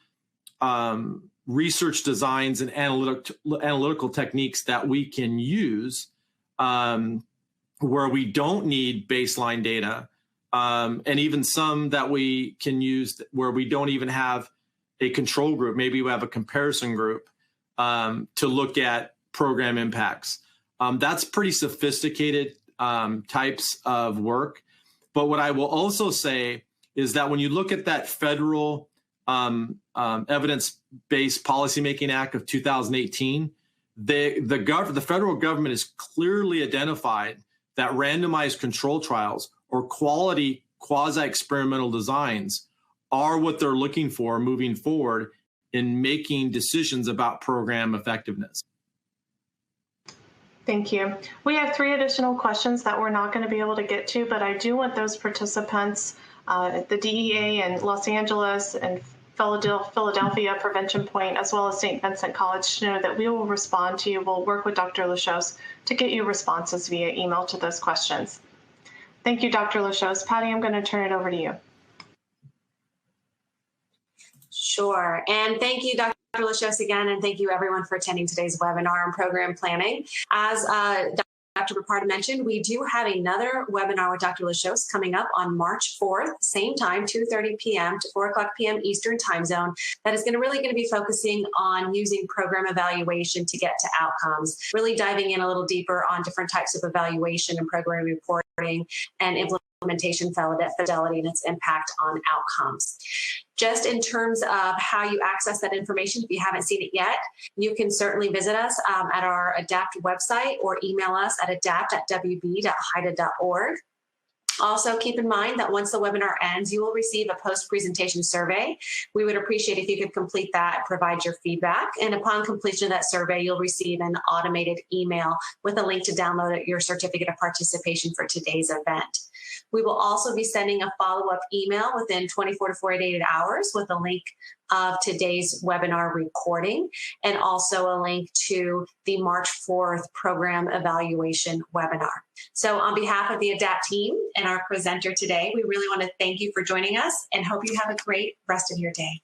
Speaker 3: research designs and analytical techniques that we can use where we don't need baseline data, and even some that we can use where we don't even have a control group. Maybe we have a comparison group to look at program impacts. That's pretty sophisticated types of work. But what I will also say is that when you look at that federal Evidence-Based Policymaking Act of 2018, the federal government has clearly identified that randomized control trials or quality quasi-experimental designs are what they're looking for moving forward in making decisions about program effectiveness.
Speaker 1: Thank you. We have 3 additional questions that we're not going to be able to get to, but I do want those participants at the DEA in Los Angeles and Philadelphia Prevention Point, as well as St. Vincent College, to know that we will respond to you. We'll work with Dr. Lachos to get you responses via email to those questions. Thank you, Dr. Lachos. Patty, I'm going to turn it over to you.
Speaker 2: Sure. And thank you, Dr. Lachos, again, and thank you, everyone, for attending today's webinar on program planning. As Dr. Ripardo mentioned, we do have another webinar with Dr. Lachos coming up on March 4th, same time, 2:30 p.m. to 4 o'clock p.m. Eastern time zone. That is really going to be focusing on using program evaluation to get to outcomes, really diving in a little deeper on different types of evaluation and program reporting and implementation fidelity and its impact on outcomes. Just in terms of how you access that information, if you haven't seen it yet, you can certainly visit us at our ADAPT website or email us at adapt@wb.hida.org. Also, keep in mind that once the webinar ends, you will receive a post-presentation survey. We would appreciate if you could complete that and provide your feedback. And upon completion of that survey, you'll receive an automated email with a link to download your certificate of participation for today's event. We will also be sending a follow-up email within 24 to 48 hours with a link of today's webinar recording and also a link to the March 4th program evaluation webinar. So on behalf of the ADAPT team and our presenter today, we really want to thank you for joining us and hope you have a great rest of your day.